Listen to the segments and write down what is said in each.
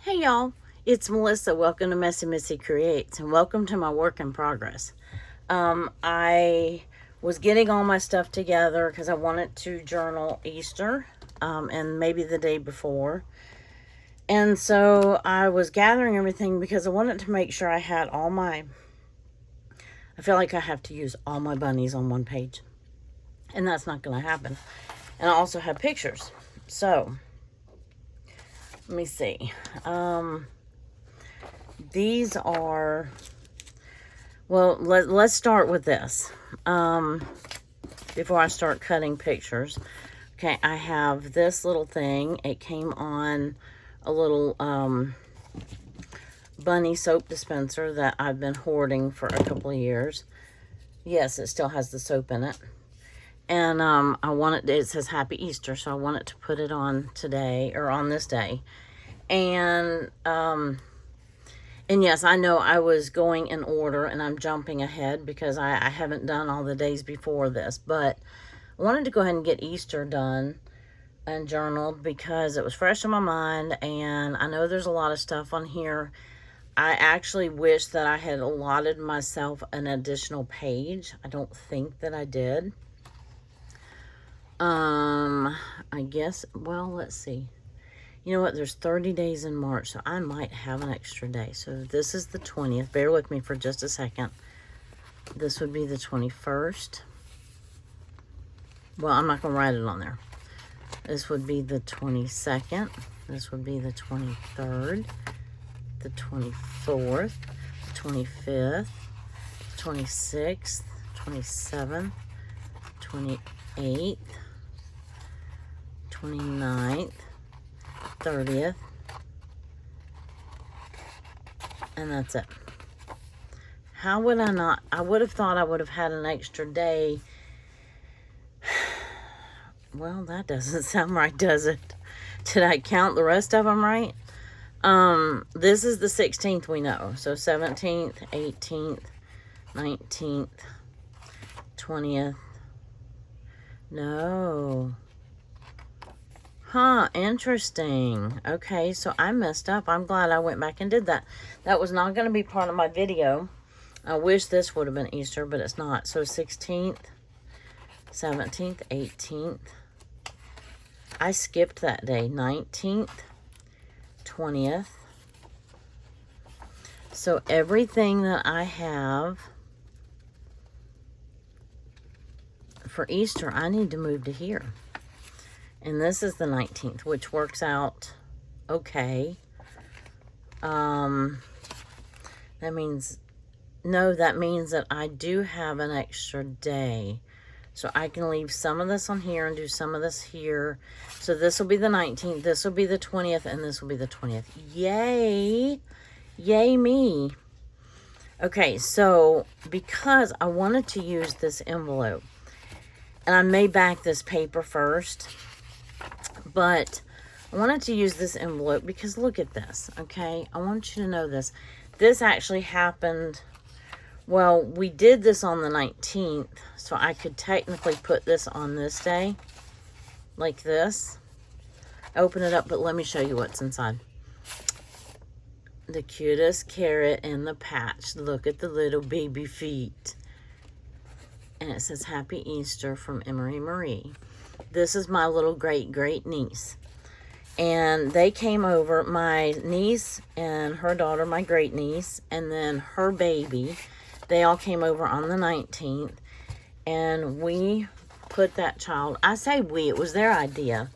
Hey y'all, it's Melissa. Welcome to Messy Missy Creates and welcome to my work in progress. I was getting all my stuff together because I wanted to journal Easter and maybe the day before. And so I was gathering everything because I wanted to make sure I had all my, I feel like I have to use all my bunnies on one page. And that's not going to happen. And I also have pictures. So let me see. These are, well, let's start with this. Before I start cutting pictures. Okay, I have this little thing. It came on a little bunny soap dispenser that I've been hoarding for a couple of years. Yes, it still has the soap in it. And I wanted, it says Happy Easter, so I wanted to put it on today, or on this day. And yes, I know I was going in order, and I'm jumping ahead because I haven't done all the days before this. But I wanted to go ahead and get Easter done and journaled because it was fresh in my mind, and I know there's a lot of stuff on here. I actually wish that I had allotted myself an additional page. I don't think that I did. I guess, well, let's see. You know what? There's 30 days in March, so I might have an extra day. So this is the 20th. Bear with me for just a second. This would be the 21st. Well, I'm not going to write it on there. This would be the 22nd. This would be the 23rd, the 24th, the 25th, 26th, 27th, 28th, 29th, 30th, and that's it. How would I not? I would have thought I would have had an extra day. Well, that doesn't sound right, does it? Did I count the rest of them right? This is the 16th, we know. So 17th, 18th, 19th, 20th. No. Huh, interesting. Okay, so I messed up. I'm glad I went back and did that. That was not going to be part of my video. I wish this would have been Easter, but it's not. So 16th, 17th, 18th. I skipped that day. 19th, 20th. So everything that I have for Easter, I need to move to here. And this is the 19th, which works out okay. That means, no, that means that I do have an extra day. So I can leave some of this on here and do some of this here. So this will be the 19th, this will be the 20th, and this will be the 20th. Yay! Yay me! Okay, so because I wanted to use this envelope, and I may back this paper first, but I wanted to use this envelope because look at this, okay? I want you to know this. This actually happened, well, we did this on the 19th, so I could technically put this on this day, like this. Open it up, but let me show you what's inside. The cutest carrot in the patch. Look at the little baby feet. And it says Happy Easter from Emery Marie. This is my little great niece. And they came over, my niece and her daughter, my great niece, and then her baby. They all came over on the 19th. And we put that child, I say we, it was their idea.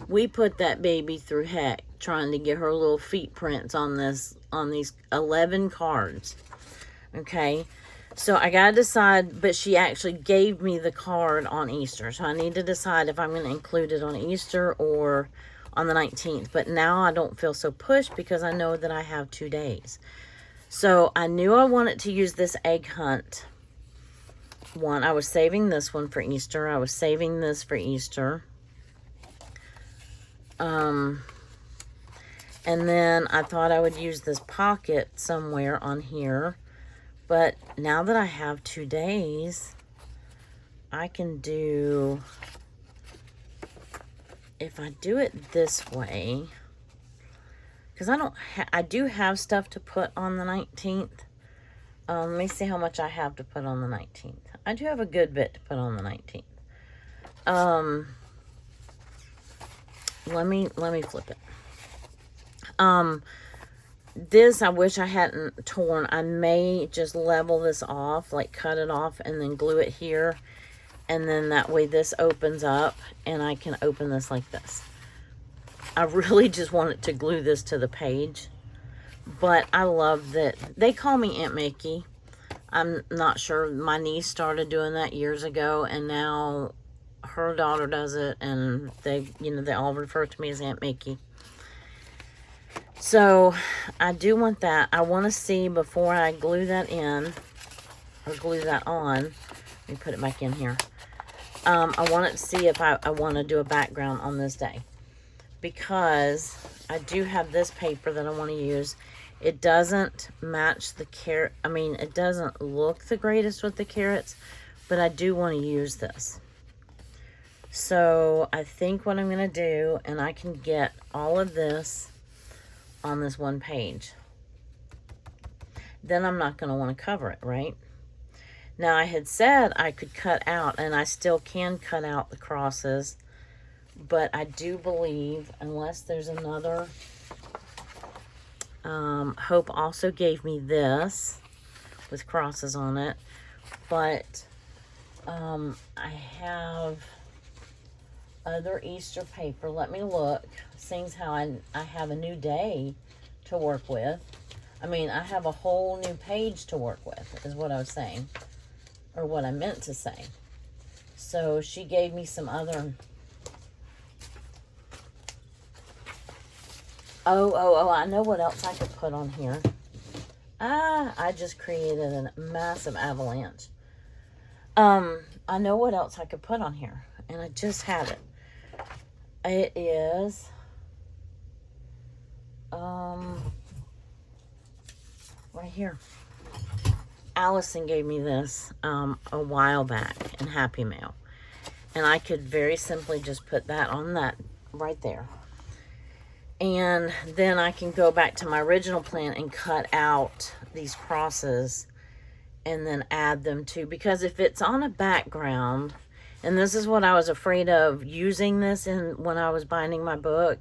We put that baby through heck trying to get her little feet prints on this, on these 11 cards. Okay. So I got to decide, but she actually gave me the card on Easter. So I need to decide if I'm going to include it on Easter or on the 19th. But now I don't feel so pushed because I know that I have 2 days. So I knew I wanted to use this egg hunt one. I was saving this one for Easter. I was saving this for Easter. And then I thought I would use this pocket somewhere on here. But now that I have 2 days, I can do, if I do it this way, because I do have stuff to put on the 19th. Let me see how much I have to put on the 19th. I do have a good bit to put on the 19th. Let me flip it. This I wish I hadn't torn. I may just level this off, like cut it off and then glue it here. And then that way this opens up and I can open this like this. I really just wanted to glue this to the page. But I love that. They call me Aunt Mickey. I'm not sure. My niece started doing that years ago, and now her daughter does it, and they, you know, they all refer to me as Aunt Mickey. So I do want that. I want to see before I glue that in, or glue that on. Let me put it back in here. I want to see if I want to do a background on this day, because I do have this paper that I want to use. It doesn't match the carrot. I mean, it doesn't look the greatest with the carrots, but I do want to use this. So I think what I'm going to do, and I can get all of this on this one page. Then I'm not going to want to cover it, right? Now, I had said I could cut out, and I still can cut out the crosses, but I do believe, unless there's another, Hope also gave me this with crosses on it, but I have other Easter paper. Let me look. Seeing how I have a new day to work with. I mean, I have a whole new page to work with, is what I was saying, or what I meant to say. So she gave me some other. Oh, I know what else I could put on here. I just created a massive avalanche. I know what else I could put on here, and I just had it. It is, right here. Allison gave me this, a while back in Happy Mail, and I could very simply just put that on that right there. And then I can go back to my original plan and cut out these crosses and then add them to, because if it's on a background, and this is what I was afraid of using this in when I was binding my book,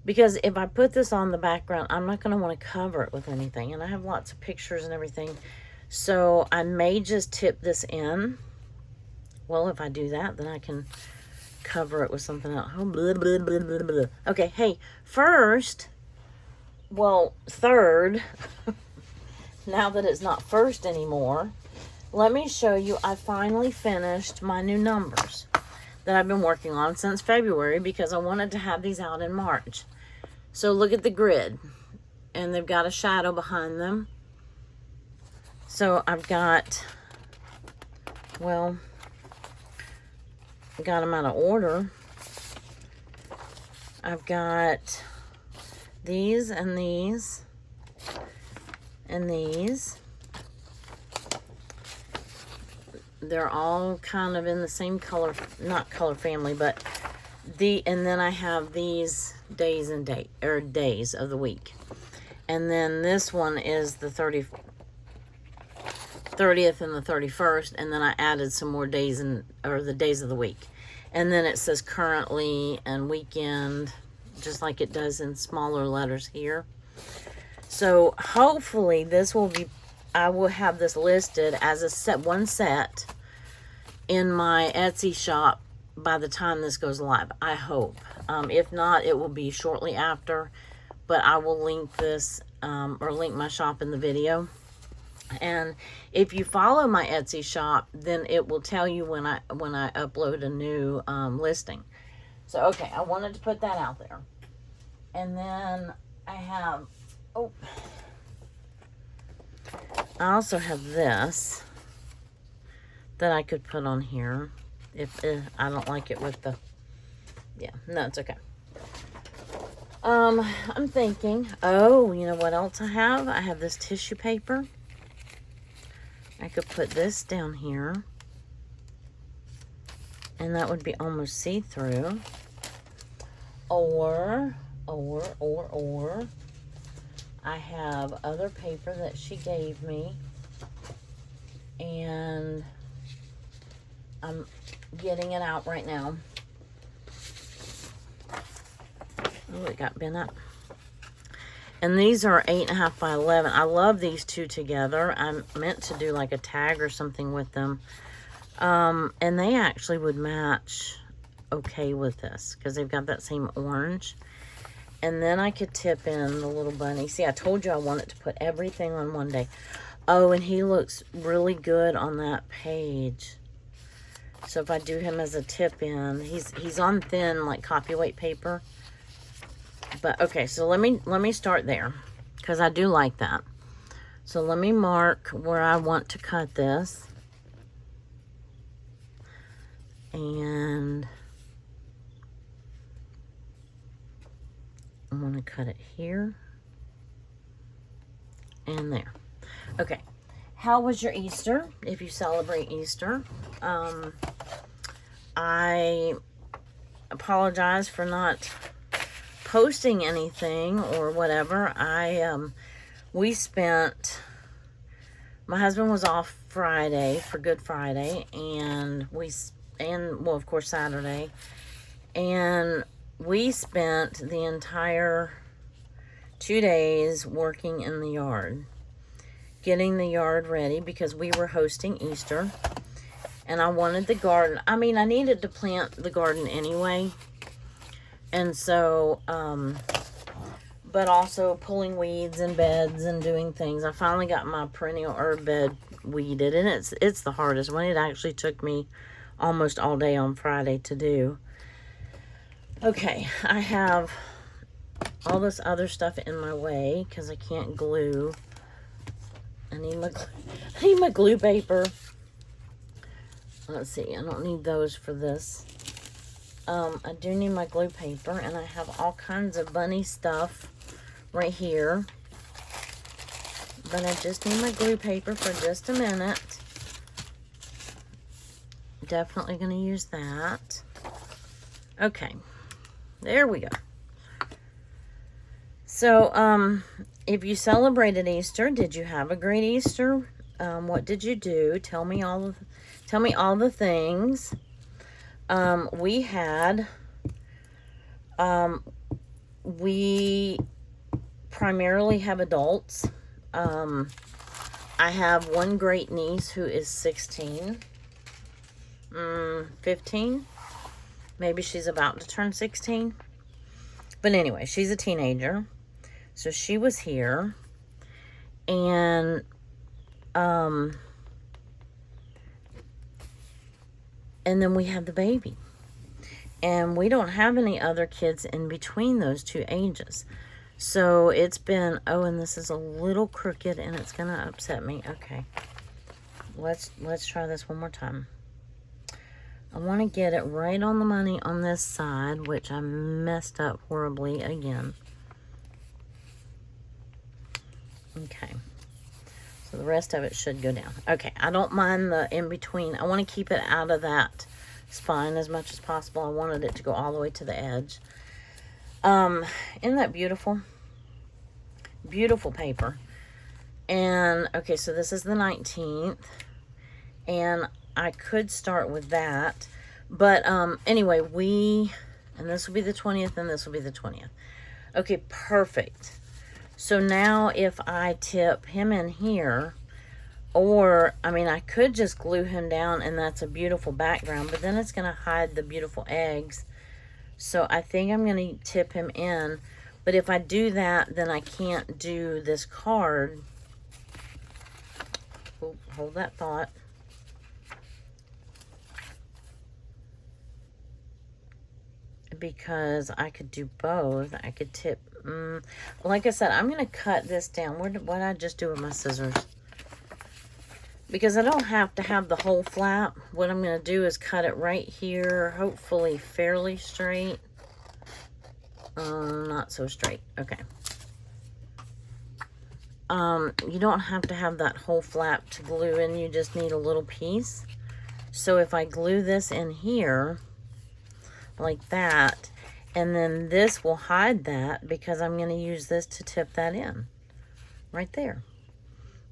because if I put this on the background, I'm not going to want to cover it with anything, and I have lots of pictures and everything, so I may just tip this in. Well, if I do that, then I can cover it with something else. Oh, blah, blah, blah, blah, blah. Okay, hey, first, well, third, now that it's not first anymore, let me show you, I finally finished my new numbers that I've been working on since February, because I wanted to have these out in March. So look at the grid, and they've got a shadow behind them. So I've got, well, I got them out of order. I've got these and these and these. They're all kind of in the same color, not color family, but and then I have these days and days of the week. And then this one is the 30th and the 31st, and then I added some more days or the days of the week. And then it says currently and weekend, just like it does in smaller letters here. So hopefully this will be, I will have this listed as a set, one set in my Etsy shop by the time this goes live, I hope. If not, it will be shortly after, but I will link this or link my shop in the video. And if you follow my Etsy shop, then it will tell you when I upload a new listing. So okay, I wanted to put that out there. And then I have, I also have this that I could put on here if I don't like it with the, yeah, no, it's okay. I'm thinking, you know what else I have? I have this tissue paper. I could put this down here, and that would be almost see-through. Or or I have other paper that she gave me, and I'm getting it out right now. Oh, it got bent up. And these are 8.5 by 11. I love these two together. I meant to do like a tag or something with them. And they actually would match okay with this because they've got that same orange. And then I could tip in the little bunny. See, I told you I wanted to put everything on one day. Oh, and he looks really good on that page. So if I do him as a tip in, he's on thin like copyweight paper. But okay, so let me start there because I do like that. So let me mark where I want to cut this. And I want to cut it here and there. Okay, how was your Easter, if you celebrate Easter? I apologize for not posting anything or whatever. We spent, my husband was off Friday for Good Friday, and well, of course, Saturday, and we spent the entire 2 days working in the yard, getting the yard ready because we were hosting Easter, and I wanted the garden. I mean, I needed to plant the garden anyway, and so, but also pulling weeds and beds and doing things. I finally got my perennial herb bed weeded, and it's the hardest one. It actually took me almost all day on Friday to do. Okay, I have all this other stuff in my way because I can't glue. I need my glue paper. Let's see, I don't need those for this. I do need my glue paper, and I have all kinds of bunny stuff right here. But I just need my glue paper for just a minute. Definitely going to use that. Okay, there we go. So, if you celebrated Easter, did you have a great Easter? What did you do? Tell me all the things. We primarily have adults. I have one great niece who is 16, 15. Maybe she's about to turn 16. But anyway, she's a teenager. So she was here. And then we have the baby. And we don't have any other kids in between those two ages. So it's been, oh, and this is a little crooked and it's going to upset me. Okay. Let's try this one more time. I want to get it right on the money on this side, which I messed up horribly again. Okay. So the rest of it should go down. Okay, I don't mind the in-between. I want to keep it out of that spine as much as possible. I wanted it to go all the way to the edge. Isn't that beautiful? Beautiful paper. And, okay, so this is the 19th. And I could start with that. But, anyway, and this will be the 20th, and this will be the 20th. Okay, perfect. So now if I tip him in here, or, I mean, I could just glue him down and that's a beautiful background, but then it's going to hide the beautiful eggs. So I think I'm going to tip him in. But if I do that, then I can't do this card. Oh, hold that thought. Because I could do both. I could tip. Like I said, I'm going to cut this down. What did I just do with my scissors? Because I don't have to have the whole flap. What I'm going to do is cut it right here. Hopefully fairly straight. Not so straight. Okay. You don't have to have that whole flap to glue in. You just need a little piece. So if I glue this in here like that, And then this will hide that because I'm going to use this to tip that in. Right there.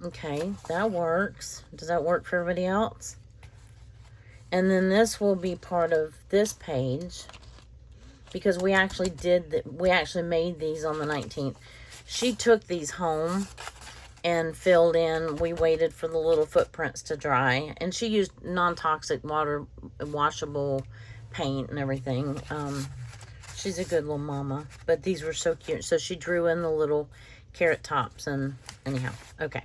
Okay, that works. Does that work for everybody else? And then this will be part of this page because we actually made these on the 19th. She took these home and filled in. We waited for the little footprints to dry, and she used non-toxic water washable paint and everything. She's a good little mama, but these were so cute. So she drew in the little carrot tops, and anyhow, okay.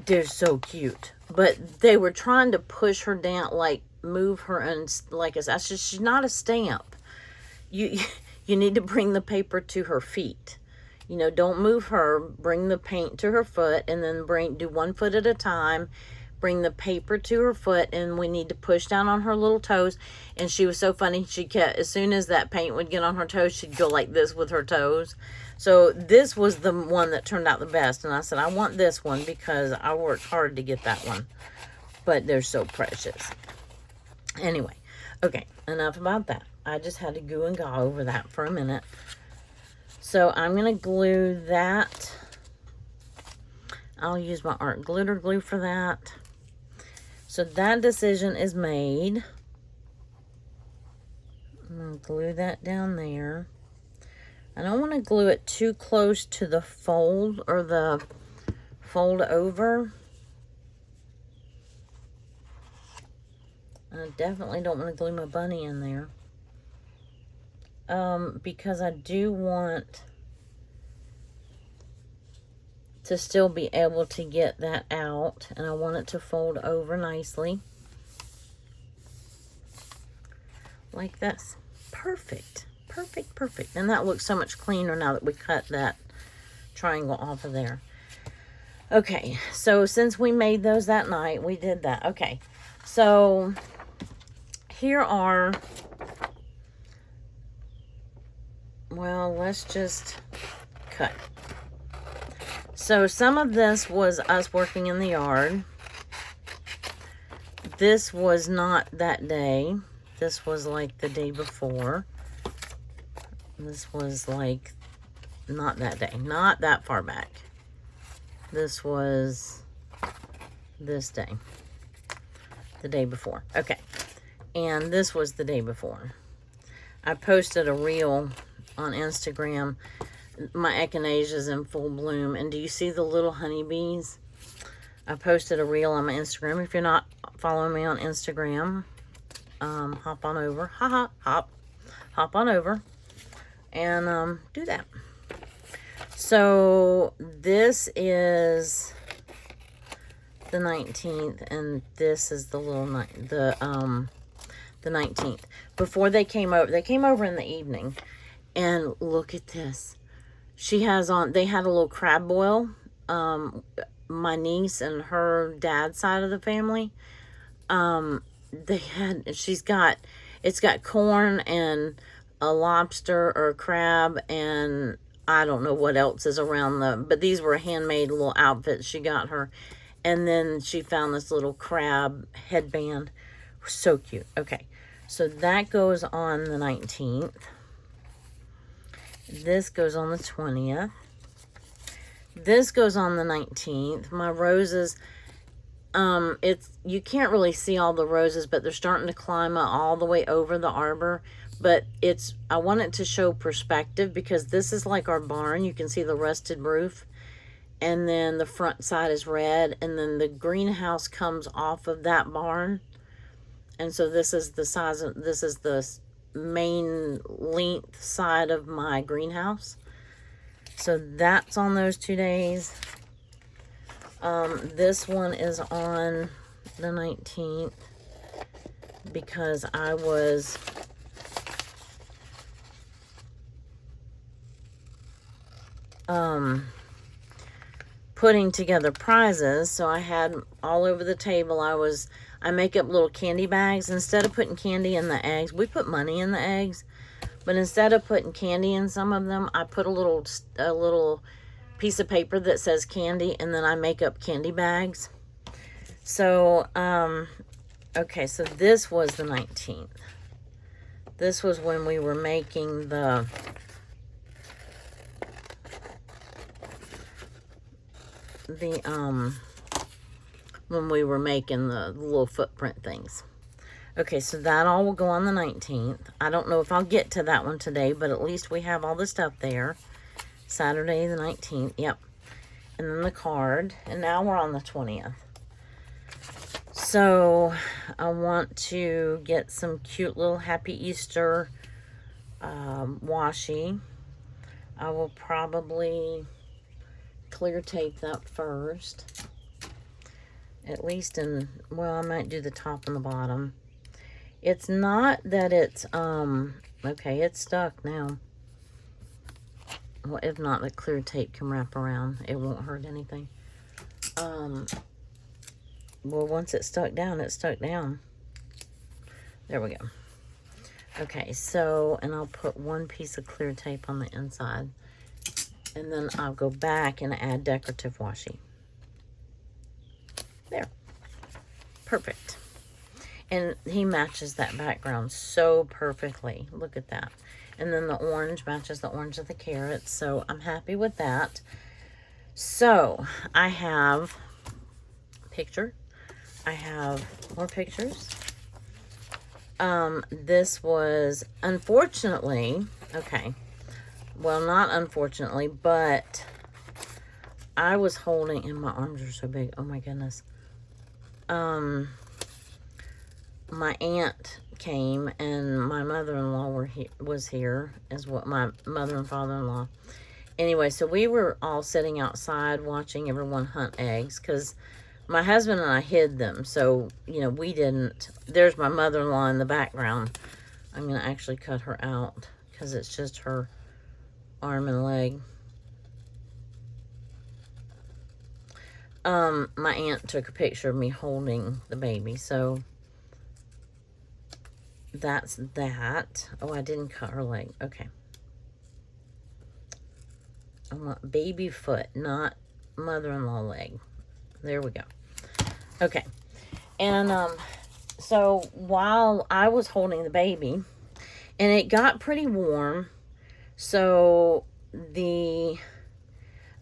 They're so cute, but they were trying to push her down, like move her, and like I said, she's not a stamp. You need to bring the paper to her feet. You know, don't move her. Bring the paint to her foot, and then do 1 foot at a time. Bring the paper to her foot, and we need to push down on her little toes. And she was so funny. She kept, as soon as that paint would get on her toes, she'd go like this with her toes. So this was the one that turned out the best. And I said, I want this one because I worked hard to get that one. But they're so precious. Anyway, okay, enough about that. I just had to goo and gaw over that for a minute. So I'm going to glue that. I'll use my art glitter glue for that. So that decision is made. I'm going to glue that down there. I don't want to glue it too close to the fold or the fold over. I definitely don't want to glue my bunny in there. Because I do want to still be able to get that out, and I want it to fold over nicely like this. Perfect, perfect, perfect. And that looks so much cleaner now that we cut that triangle off of there. Okay, so since we made those that night, we did that. Okay, so here are, well, let's just cut. So some of this was us working in the yard. This was not that day. This was like the day before. This was like not that day, not that far back. This was this day, the day before. Okay, and this was the day before. I posted a reel on Instagram. My echinacea in full bloom, and do you see the little honeybees? I posted a reel on my Instagram. If you're not following me on Instagram, hop on over, hop on over, and do that. So this is the 19th, and this is the little the 19th. Before they came over in the evening, and look at this. She has on, they had a little crab boil. My niece and her dad's side of the family. It's got corn and a lobster or a crab, and I don't know what else is around but these were handmade little outfits she got her. And then she found this little crab headband. So cute. Okay, so that goes on the 19th. This goes on the 20th. This goes on the 19th. My roses, you can't really see all the roses, but they're starting to climb all the way over the arbor. But I want it to show perspective because this is like our barn. You can see the rusted roof. And then the front side is red. And then the greenhouse comes off of that barn. And so this is the size of, this is the main length side of my greenhouse. So that's on those 2 days. This one is on the 19th because I was putting together prizes. So I had all over the table, I make up little candy bags. Instead of putting candy in the eggs, we put money in the eggs. But instead of putting candy in some of them, I put a little piece of paper that says candy, and then I make up candy bags. So, okay, so this was the 19th. This was when we were making the when we were making the little footprint things. Okay, so that all will go on the 19th. I don't know if I'll get to that one today, but at least we have all the stuff there. Saturday the 19th, yep. And then the card, and now we're on the 20th. So I want to get some cute little Happy Easter washi. I will probably clear tape that first. At least in, well, I might do the top and the bottom. It's not that it's, okay, it's stuck now. Well, if not, the clear tape can wrap around. It won't hurt anything. Well, once it's stuck down, it's stuck down. There we go. Okay, so, and I'll put one piece of clear tape on the inside. And then I'll go back and add decorative washi. There. Perfect. And he matches that background so perfectly. Look at that. And then the orange matches the orange of the carrots. So I'm happy with that. So I have picture. I have more pictures. This was unfortunately, okay. Well, not unfortunately, but I was holding, and my arms are so big. Oh my goodness. My aunt came and my mother-in-law was here, as what my mother and father-in-law. Anyway, so we were all sitting outside watching everyone hunt eggs, because my husband and I hid them. So, you know, we didn't. There's my mother-in-law in the background. I'm going to actually cut her out because it's just her arm and leg. My aunt took a picture of me holding the baby, so that's that. Oh, I didn't cut her leg. Okay. I want baby foot, not mother-in-law leg. There we go. Okay. And so while I was holding the baby, and it got pretty warm, so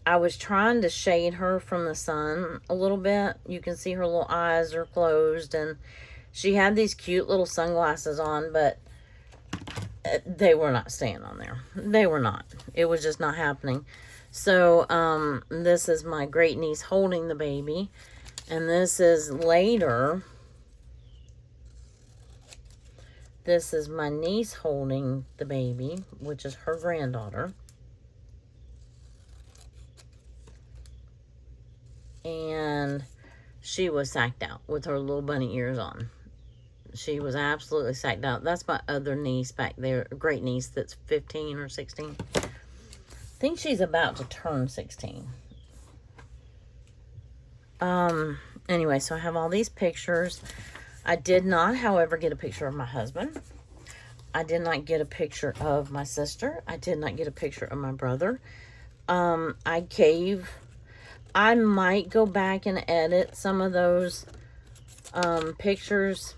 I was trying to shade her from the sun a little bit. You can see her little eyes are closed, and she had these cute little sunglasses on, but they were not staying on there. They were not. It was just not happening. So, this is my great niece holding the baby. And this is later. This is my niece holding the baby, which is her granddaughter. And she was sacked out with her little bunny ears on. She was absolutely sacked out. That's my other niece back there, great niece that's 15 or 16. I think she's about to turn 16. Anyway, so I have all these pictures. I did not, however, get a picture of my husband. I did not get a picture of my sister. I did not get a picture of my brother. I might go back and edit some of those pictures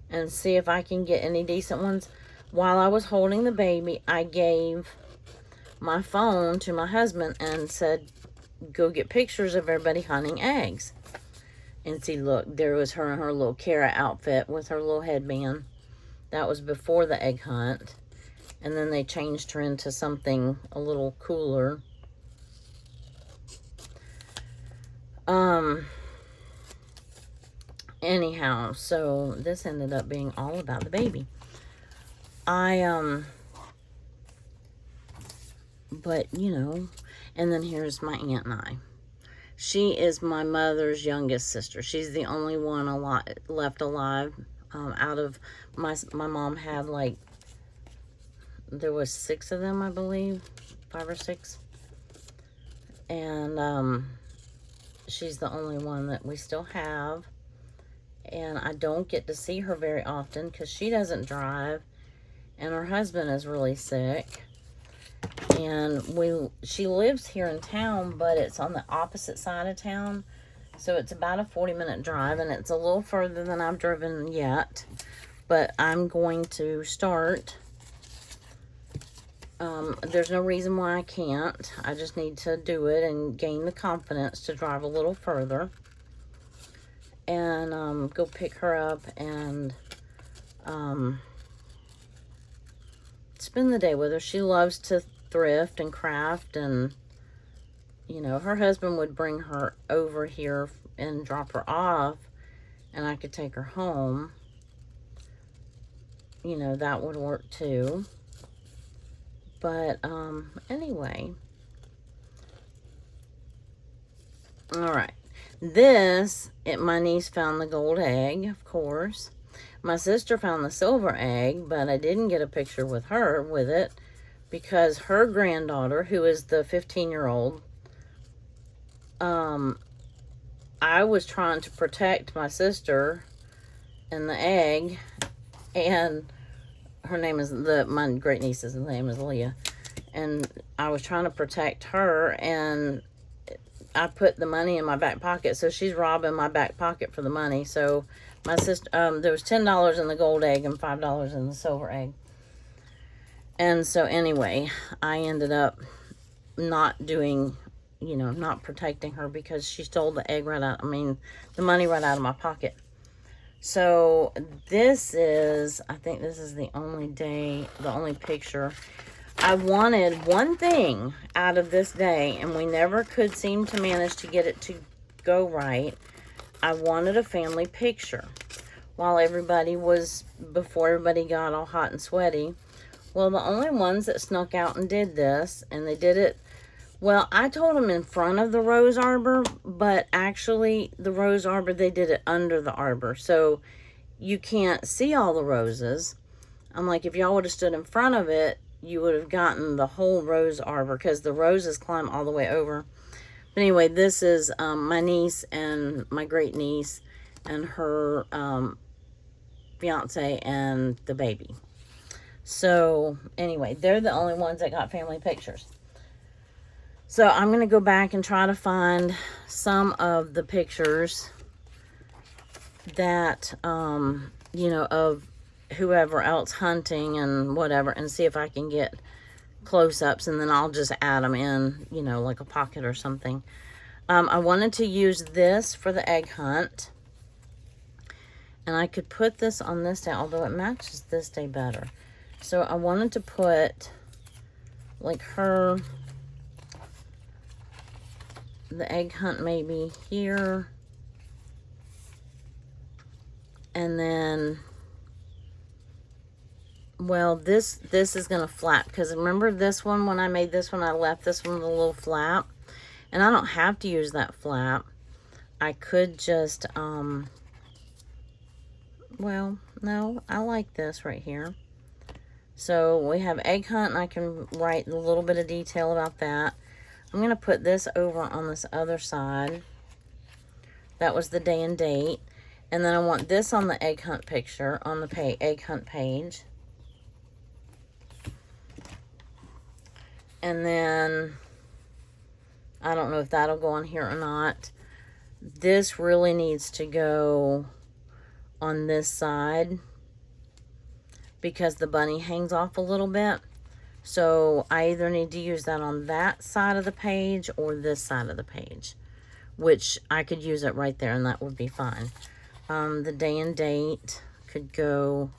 and see if I can get any decent ones. While I was holding the baby, I gave my phone to my husband and said, go get pictures of everybody hunting eggs. And see, look, there was her in her little carrot outfit with her little headband. That was before the egg hunt. And then they changed her into something a little cooler. Anyhow, so this ended up being all about the baby. But, you know, and then here's my aunt and I. She is my mother's youngest sister. She's the only one left alive. Out of my mom had, like, there was 6 of them, I believe, 5 or 6. And she's the only one that we still have. And I don't get to see her very often because she doesn't drive. And her husband is really sick. And she lives here in town, but it's on the opposite side of town. So it's about a 40-minute drive, and it's a little further than I've driven yet. but I'm going to start. There's no reason why I can't. I just need to do it and gain the confidence to drive a little further. And go pick her up and spend the day with her. She loves to thrift and craft, and you know, her husband would bring her over here and drop her off, and I could take her home. You know, that would work too. But anyway, all right. My niece found the gold egg, of course. My sister found the silver egg, but I didn't get a picture with her with it because her granddaughter, who is the 15-year-old, I was trying to protect my sister and the egg, and her name is, my great niece's name is Lydia, and I was trying to protect her, and I put the money in my back pocket, so she's robbing my back pocket for the money. So my sister, there was $10 in the gold egg and $5 in the silver egg. And so anyway, I ended up not doing, you know, not protecting her because she stole the egg right out, the money right out of my pocket. So this is, I think this is the only picture. I wanted one thing out of this day, and we never could seem to manage to get it to go right. I wanted a family picture before everybody got all hot and sweaty. Well, the only ones that snuck out and did this, and they did it, well, I told them in front of the rose arbor, but actually the rose arbor, they did it under the arbor. So you can't see all the roses. I'm like, if y'all would have stood in front of it, you would have gotten the whole rose arbor because the roses climb all the way over. But anyway, this is my niece and my great niece and her fiance and the baby. So anyway, they're the only ones that got family pictures. So I'm going to go back and try to find some of the pictures that, you know, of whoever else hunting and whatever, and see if I can get close-ups, and then I'll just add them in, you know, like a pocket or something. I wanted to use this for the egg hunt, and I could put this on this day, although it matches this day better. So I wanted to put like the egg hunt maybe here, and then, well, this is going to flap, because remember this one, when I made this one, I left this one with a little flap, and I don't have to use that flap. I could just, well, no, I like this right here. So we have egg hunt, and I can write a little bit of detail about that. I'm going to put this over on this other side. That was the day and date. And then I want this on the egg hunt picture, on the egg hunt page. And then, I don't know if that'll go on here or not. This really needs to go on this side because the bunny hangs off a little bit. So I either need to use that on that side of the page or this side of the page, which I could use it right there and that would be fine. The day and date could go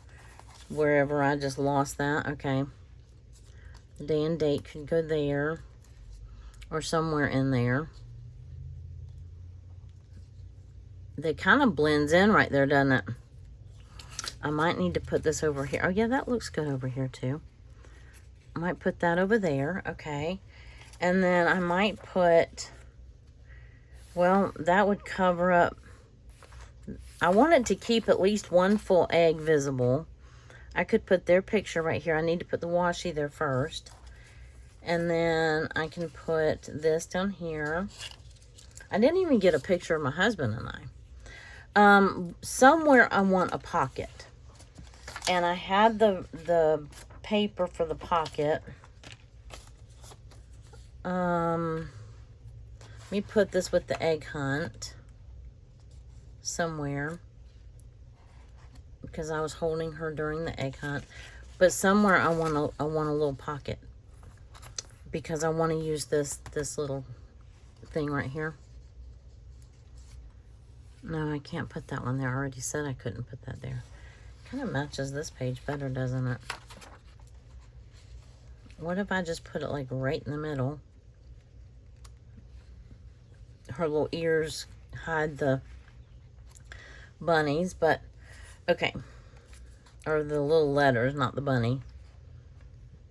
wherever. I just lost that. Okay. The day and date could go there or somewhere in there. It kind of blends in right there, doesn't it? I might need to put this over here. Oh yeah, that looks good over here too. I might put that over there. Okay. And then I might put, well, that would cover up. I wanted to keep at least one full egg visible. I could put their picture right here. I need to put the washi there first. And then I can put this down here. I didn't even get a picture of my husband and I. Somewhere I want a pocket. And I had the paper for the pocket. Let me put this with the egg hunt somewhere. because I was holding her during the egg hunt. But somewhere I want a little pocket, because I want to use this little thing right here. No, I can't put that one there. I already said I couldn't put that there. Kind of matches this page better, doesn't it? What if I just put it like right in the middle? Her little ears hide the bunnies, but okay. Or the little letters, not the bunny.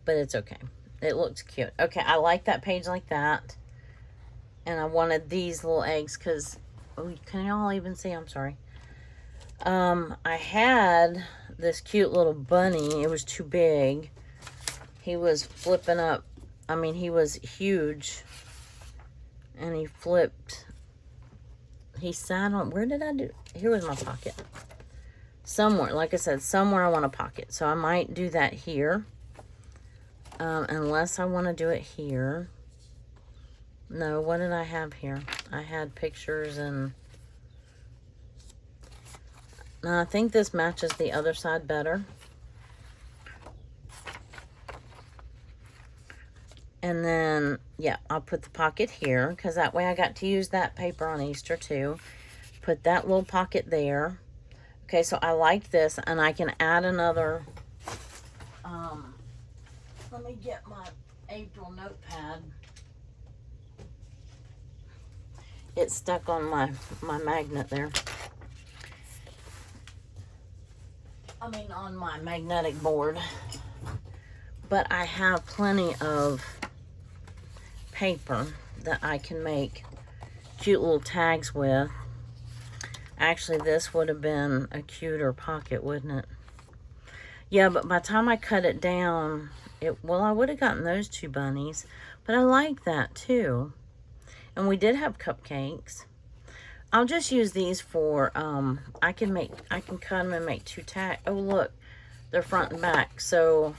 But it's okay. It looks cute. Okay, I like that page like that. And I wanted these little eggs because, oh, can y'all even see? I'm sorry. I had this cute little bunny. It was too big. He was flipping up. I mean, he was huge. And he flipped. He sat on, where did I do? Here was my pocket. Somewhere, like I said, somewhere I want a pocket. So I might do that here. Unless I want to do it here. No, what did I have here? I had pictures and... Now, I think this matches the other side better. And then, yeah, I'll put the pocket here, because that way I got to use that paper on Easter too. Put that little pocket there. Okay, so I like this, and I can add another, let me get my April notepad. It's stuck on my magnet there. I mean, on my magnetic board. But I have plenty of paper that I can make cute little tags with. Actually, this would have been a cuter pocket, wouldn't it? Yeah, but by the time I cut it down, well, I would have gotten those two bunnies. But I like that too. And we did have cupcakes. I'll just use these for, I can cut them and make two tags. Oh, look, they're front and back. So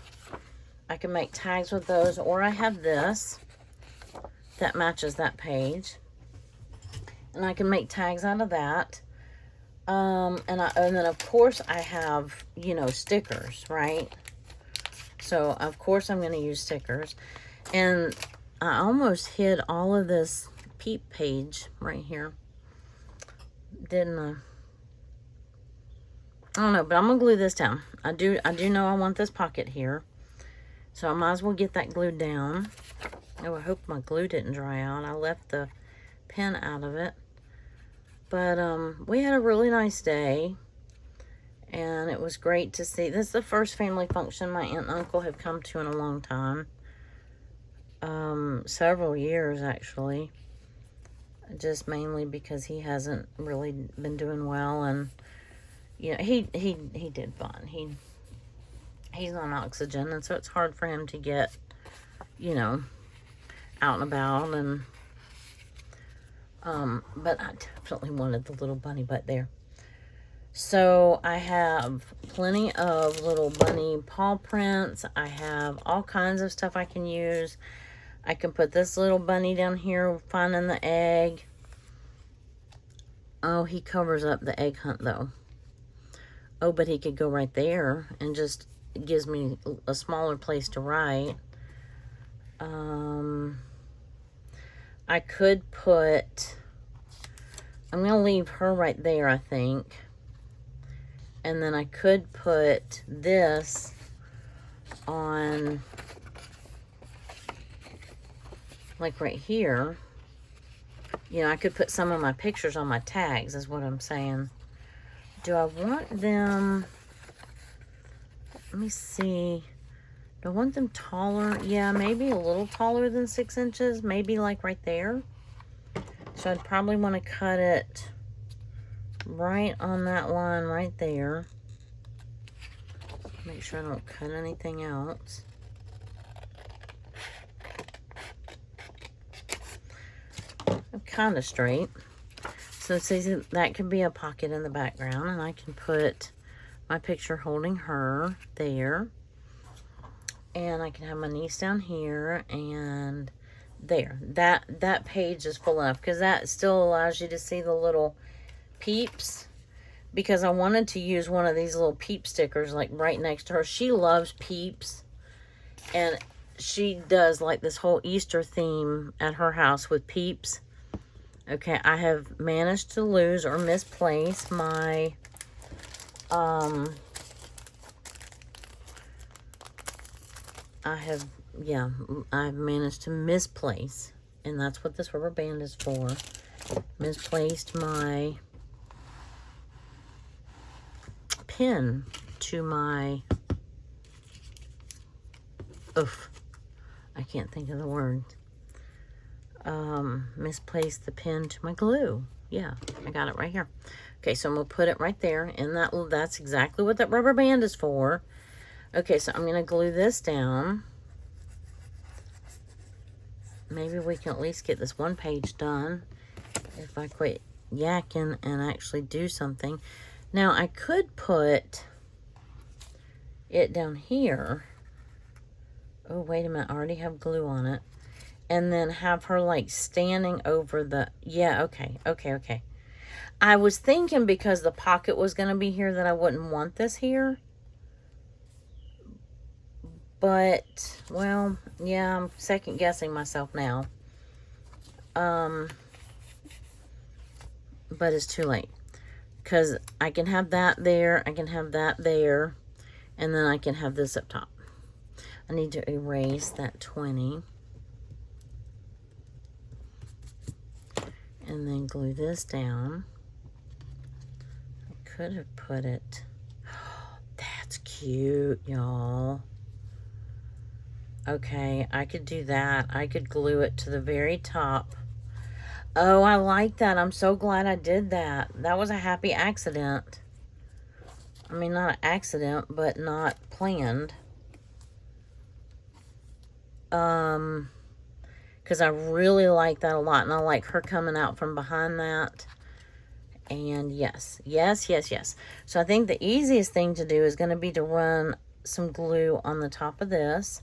I can make tags with those, or I have this that matches that page. And I can make tags out of that. And then of course I have, you know, stickers, right? So of course I'm going to use stickers. And I almost hid all of this peep page right here, didn't I? I don't know, but I'm gonna glue this down. I do know I want this pocket here, so I might as well get that glued down. Oh, I hope my glue didn't dry out. I left the pen out of it. But we had a really nice day, and it was great to see. This is the first family function my aunt and uncle have come to in a long time. Several years actually. Just mainly because he hasn't really been doing well, and you know, he did fine. He's on oxygen, and so it's hard for him to get, you know, out and about, and but I definitely wanted the little bunny butt there. So I have plenty of little bunny paw prints. I have all kinds of stuff I can use. I can put this little bunny down here finding the egg. Oh, he covers up the egg hunt though. Oh, but he could go right there and just gives me a smaller place to write. I could put, I'm going to leave her right there, I think. And then I could put this on, like right here. You know, I could put some of my pictures on my tags, is what I'm saying. Do I want them, let me see. Do I want them taller? Yeah, maybe a little taller than 6 inches. Maybe like right there. So I'd probably want to cut it right on that line right there. Make sure I don't cut anything else. I'm kind of straight. So see, that could be a pocket in the background, and I can put my picture holding her there. And I can have my niece down here and there. That page is full enough, because that still allows you to see the little peeps. because I wanted to use one of these little peep stickers like right next to her. She loves peeps, and she does like this whole Easter theme at her house with peeps. Okay, I have managed to lose or misplace my I've managed to misplace, and that's what this rubber band is for. Misplaced my pin to my, I can't think of the word. Misplaced the pin to my glue. Yeah, I got it right here. Okay, so I'm gonna put it right there, and that's exactly what that rubber band is for. Okay, so I'm gonna glue this down. Maybe we can at least get this one page done if I quit yakking and actually do something. Now, I could put it down here. Oh, wait a minute. I already have glue on it. And then have her, like, standing over the... Yeah, okay. I was thinking because the pocket was going to be here that I wouldn't want this here. But, well, yeah, I'm second guessing myself now. But it's too late. Because I can have that there, I can have that there, and then I can have this up top. I need to erase that 20. And then glue this down. I could have put it... Oh, that's cute, y'all. Okay, I could do that. I could glue it to the very top. Oh, I like that. I'm so glad I did that. That was a happy accident. I mean, not an accident, but not planned. Because I really like that a lot. And I like her coming out from behind that. And yes. So I think the easiest thing to do is going to be to run some glue on the top of this,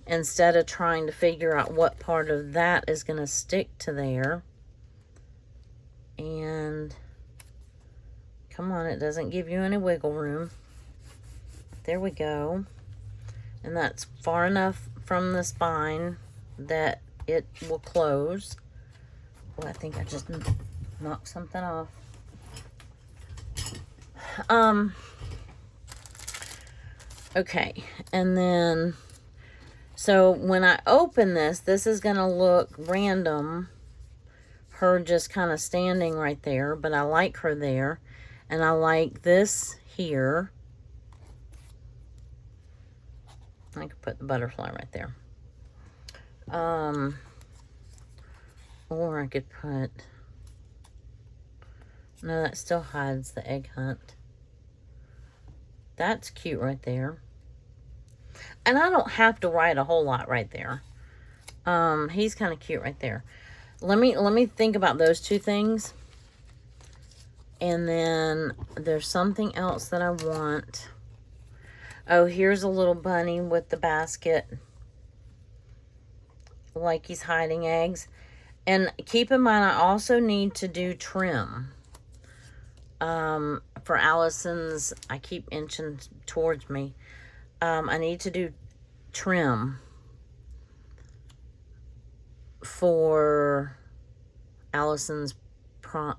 instead of trying to figure out what part of that is going to stick to there. And come on, it doesn't give you any wiggle room. There we go. And that's far enough from the spine that it will close. Oh, I think I just knocked something off. Okay, and then... So when I open this, this is going to look random. Her just kind of standing right there. But I like her there. And I like this here. I could put the butterfly right there. Or I could put... No, that still hides the egg hunt. That's cute right there. And I don't have to write a whole lot right there. He's kind of cute right there. Let me think about those two things. And then there's something else that I want. Oh, here's a little bunny with the basket. Like he's hiding eggs. And keep in mind, I also need to do trim. For Allison's, I keep inching towards me. I need to do trim for Allison's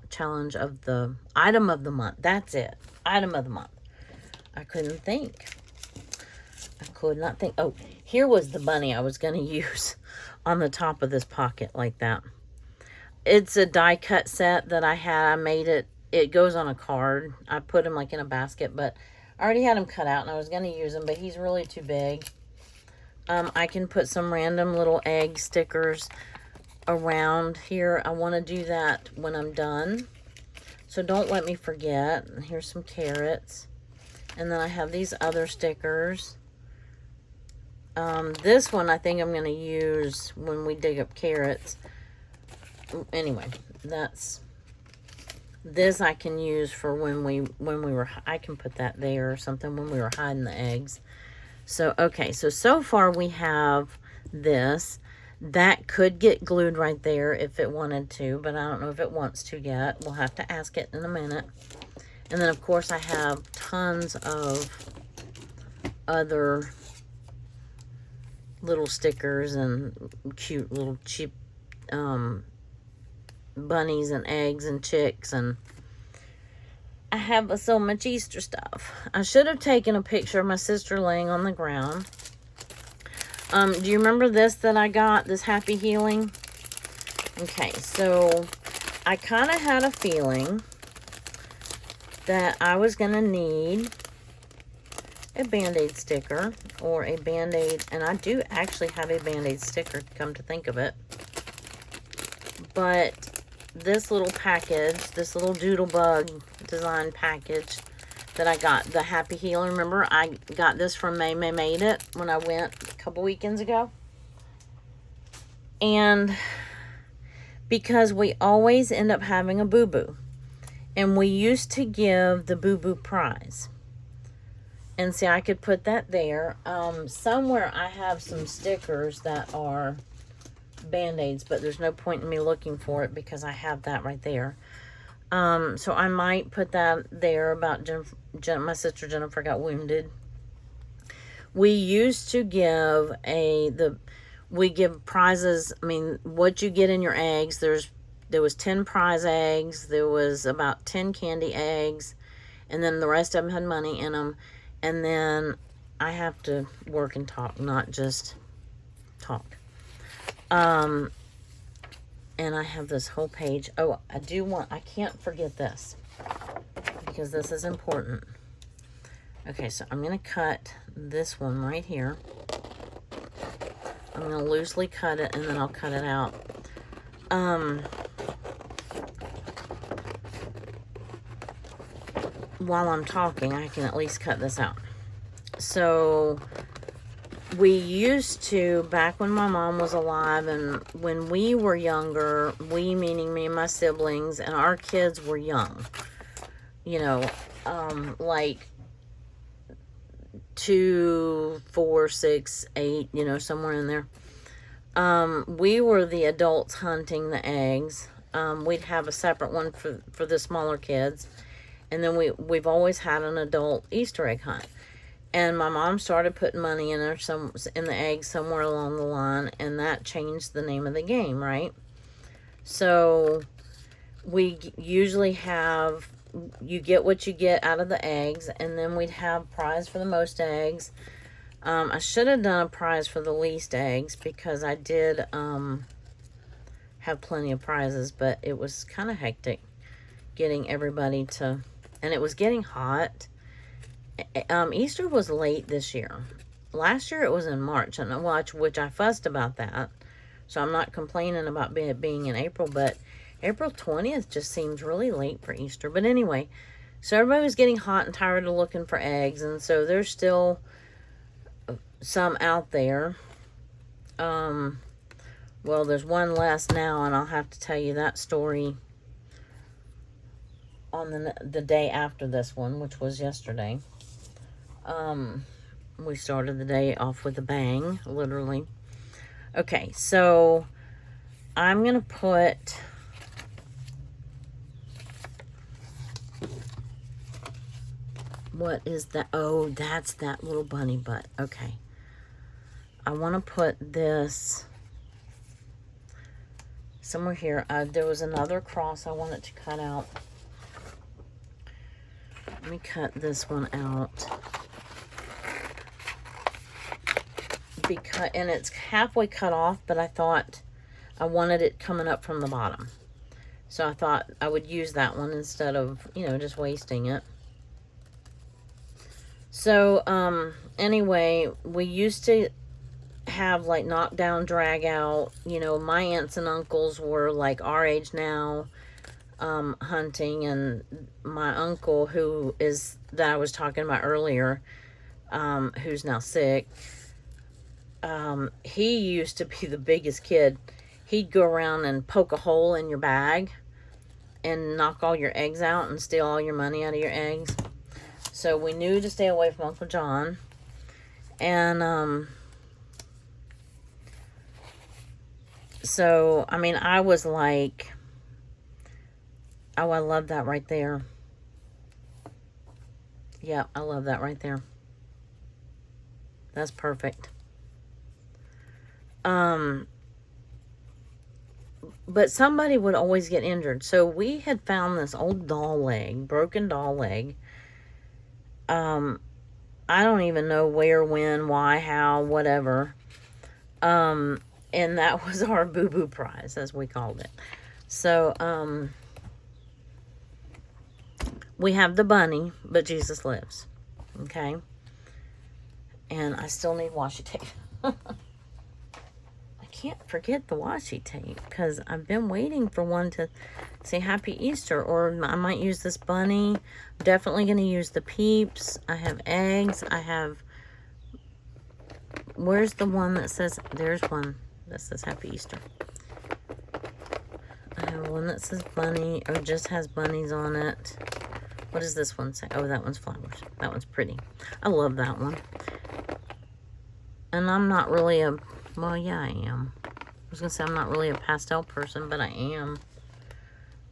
challenge of the item of the month. That's it. Item of the month. I couldn't think. I could not think. Oh, here was the bunny I was going to use on the top of this pocket like that. It's a die cut set that I had. I made it. It goes on a card. I put him like in a basket, but I already had him cut out and I was going to use him, but he's really too big. I can put some random little egg stickers around here. I want to do that when I'm done. So don't let me forget. Here's some carrots. And then I have these other stickers. This one I think I'm going to use when we dig up carrots. Anyway, that's... This I can use for when we were... I can put that there or something when we were hiding the eggs. So, okay. So far we have this. That could get glued right there if it wanted to, but I don't know if it wants to yet. We'll have to ask it in a minute. And then, of course, I have tons of other little stickers and cute little cheap bunnies and eggs and chicks, and I have so much Easter stuff. I should have taken a picture of my sister laying on the ground. Do you remember this that I got, this Happy Healing? Okay, so I kind of had a feeling that I was going to need a Band-Aid sticker or a Band-Aid, and I do actually have a Band-Aid sticker, come to think of it. But this little package, this little Doodlebug design package that I got, the Happy Healer, remember I got this from May Made It when I went a couple weekends ago. And because we always end up having a boo-boo, and we used to give the boo-boo prize. And see, I could put that there. Somewhere I have some stickers that are Band-Aids, but there's no point in me looking for it because I have that right there. So I might put that there about my sister Jennifer got wounded. We used to give we give prizes. I mean, what you get in your eggs, there was 10 prize eggs, there was about 10 candy eggs, and then the rest of them had money in them. And then I have to work and talk, not just talk. And I have this whole page. Oh, I can't forget this, because this is important. Okay, so I'm going to cut this one right here. I'm going to loosely cut it, and then I'll cut it out. While I'm talking, I can at least cut this out. So we used to, back when my mom was alive and when we were younger, we meaning me and my siblings, and our kids were young, you know, like 2, 4, 6, 8, you know, somewhere in there. We were the adults hunting the eggs. We'd have a separate one for the smaller kids. And then we've always had an adult Easter egg hunt. And my mom started putting money in the eggs somewhere along the line, and that changed the name of the game, right? So we usually have, you get what you get out of the eggs, and then we'd have prize for the most eggs. I should have done a prize for the least eggs, because I did have plenty of prizes, but it was kind of hectic getting everybody to, and it was getting hot. Easter was late this year. Last year it was in March, and which I fussed about that, so I'm not complaining about it being in April, but April 20th just seems really late for Easter. But anyway, so everybody was getting hot and tired of looking for eggs, and so there's still some out there. Well, there's one less now, and I'll have to tell you that story on the day after this one, which was yesterday. We started the day off with a bang, literally. Okay, so I'm gonna put what is that? Oh, that's that little bunny butt. Okay, I want to put this somewhere here. There was another cross I wanted to cut out. Let me cut this one out. And it's halfway cut off, but I thought I wanted it coming up from the bottom. So I thought I would use that one instead of, you know, just wasting it. So, anyway, we used to have like knockdown, drag out. You know, my aunts and uncles were like our age now, hunting, and my uncle, that I was talking about earlier, who's now sick, he used to be the biggest kid. He'd go around and poke a hole in your bag and knock all your eggs out and steal all your money out of your eggs. So we knew to stay away from Uncle John. And so I mean, I was like, oh, I love that right there. Yeah, I love that right there. That's perfect. But somebody would always get injured. So we had found this old doll leg, broken doll leg. I don't even know where, when, why, how, whatever. And that was our boo-boo prize, as we called it. So, we have the bunny, but Jesus lives. Okay? And I still need washi tape. Can't forget the washi tape because I've been waiting for one to say Happy Easter, or I might use this bunny. I'm definitely going to use the peeps. I have eggs. I have, where's the one that says, there's one that says Happy Easter. I have one that says bunny, or just has bunnies on it. What does this one say? Oh, that one's flowers. That one's pretty. I love that one. And I'm not really a, well, yeah, I am. I was going to say I'm not really a pastel person, but I am.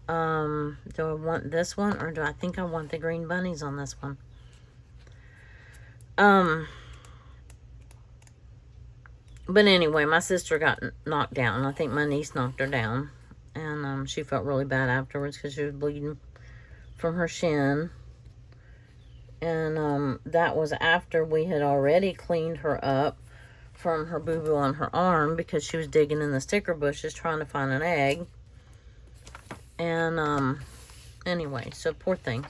Do I want this one, or do I think I want the green bunnies on this one? But anyway, my sister got knocked down. I think my niece knocked her down. And she felt really bad afterwards because she was bleeding from her shin. And that was after we had already cleaned her up from her boo-boo on her arm because she was digging in the sticker bushes trying to find an egg. And anyway, so poor thing.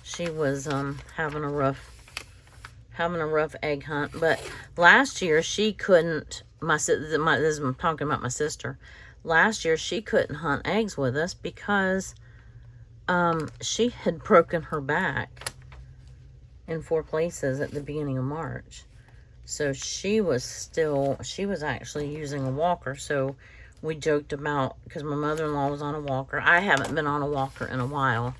She was having a rough egg hunt. But last year she couldn't, I'm talking about my sister. Last year she couldn't hunt eggs with us because she had broken her back in 4 places at the beginning of March. So she was actually using a walker. So we joked about, because my mother-in-law was on a walker. I haven't been on a walker in a while.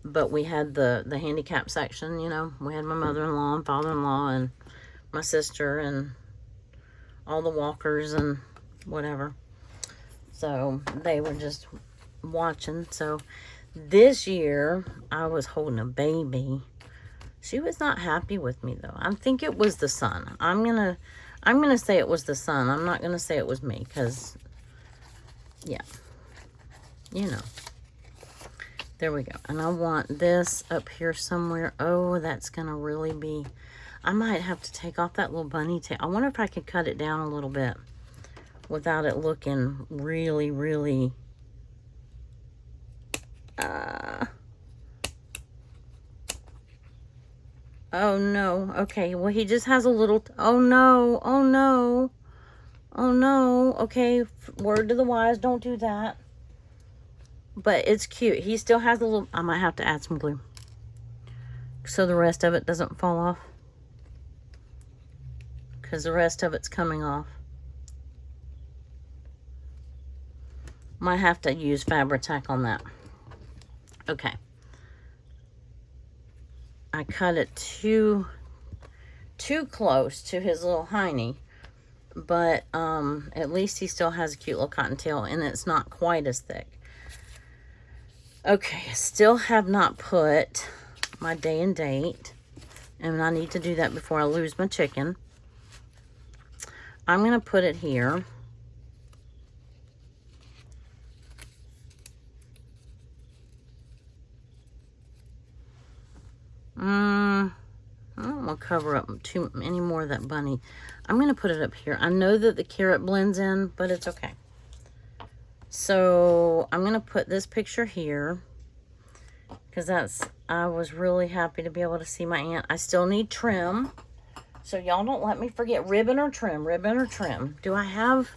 But we had the handicap section, you know. We had my mother-in-law and father-in-law and my sister and all the walkers and whatever. So they were just watching. So this year I was holding a baby. She was not happy with me though. I think it was the sun. I'm gonna say it was the sun. I'm not gonna say it was me, because yeah, you know. There we go. And I want this up here somewhere. Oh, that's gonna really be, I might have to take off that little bunny tail. I wonder if I could cut it down a little bit without it looking really, really oh no. Okay, well he just has a little, oh no, oh no, oh no. Okay, word to the wise, don't do that. But it's cute. He still has a little, I might have to add some glue so the rest of it doesn't fall off, because the rest of it's coming off. Might have to use Fabri-Tac on that. Okay. I cut it too close to his little hiney, but at least he still has a cute little cottontail, and it's not quite as thick. Okay, I still have not put my day and date, and I need to do that before I lose my chicken. I'm going to put it here. I don't want to cover up too many more of that bunny. I'm going to put it up here. I know that the carrot blends in, but it's okay. So I'm going to put this picture here, because I was really happy to be able to see my aunt. I still need trim. So y'all don't let me forget ribbon or trim, ribbon or trim. Do I have,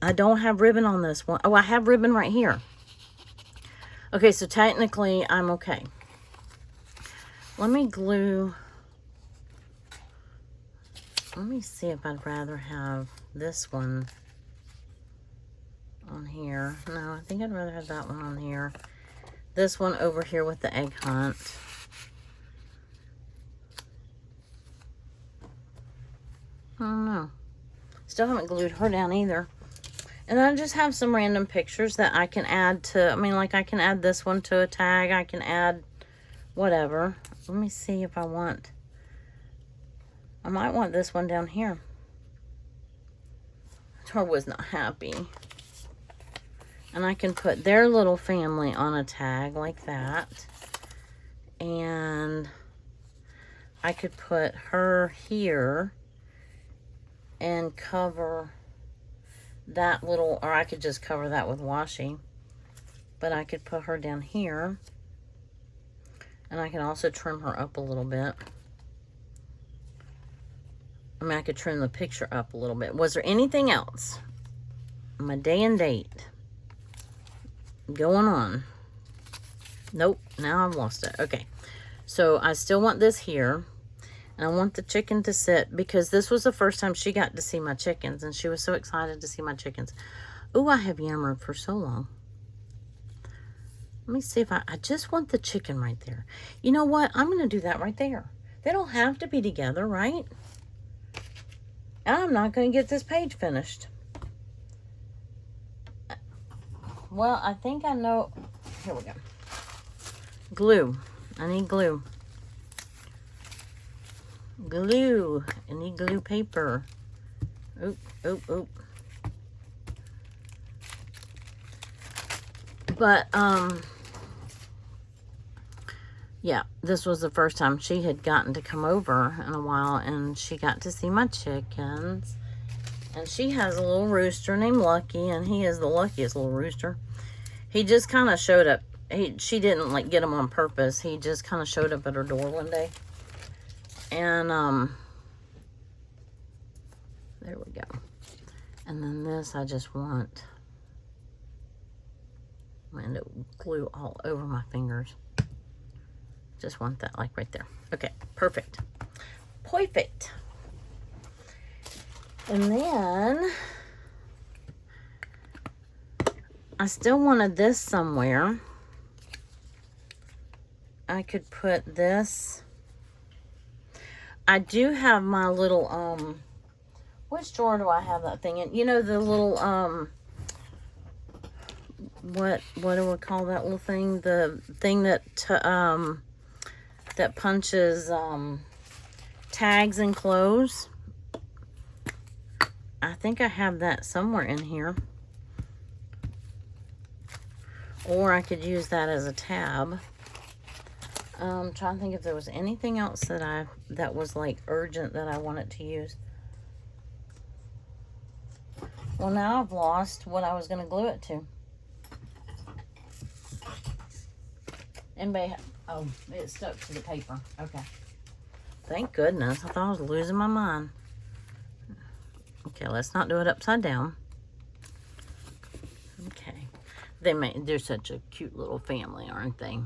I don't have ribbon on this one. Oh, I have ribbon right here. Okay, so technically I'm okay. Let me glue. Let me see if I'd rather have this one on here. No, I think I'd rather have that one on here. This one over here with the egg hunt. I don't know. Still haven't glued her down either. And I just have some random pictures that I can add to, I mean, like I can add this one to a tag. I can add whatever. Let me see if I want, I might want this one down here. Tor was not happy. And I can put their little family on a tag like that. And I could put her here and cover that little, or I could just cover that with washi. But I could put her down here. And I can also trim her up a little bit. I mean, I could trim the picture up a little bit. Was there anything else? My day and date going on. Nope, now I've lost it. Okay, so I still want this here. And I want the chicken to sit, because this was the first time she got to see my chickens. And she was so excited to see my chickens. Ooh, I have yammered for so long. Let me see if I just want the chicken right there. You know what? I'm going to do that right there. They don't have to be together, right? And I'm not going to get this page finished. Well, I think I know. Here we go. Glue. I need glue. Glue. I need glue paper. Oop, oop, oop. But, yeah, this was the first time she had gotten to come over in a while, and she got to see my chickens. And she has a little rooster named Lucky, and he is the luckiest little rooster. He just kind of showed up. She didn't, like, get him on purpose. He just kind of showed up at her door one day. And, there we go. And then this, I just want, and it glue all over my fingers. Just want that like right there. Okay, perfect. Perfect. And then I still wanted this somewhere. I could put this. I do have my little, which drawer do I have that thing in? You know, the little, what do we call that little thing? The thing that, that punches tags and clothes. I think I have that somewhere in here. Or I could use that as a tab. I'm trying to think if there was anything else that was like urgent that I wanted to use. Well, now I've lost what I was going to glue it to. Anybody? Oh, it stuck to the paper. Okay. Thank goodness. I thought I was losing my mind. Okay, let's not do it upside down. Okay. They're such a cute little family, aren't they?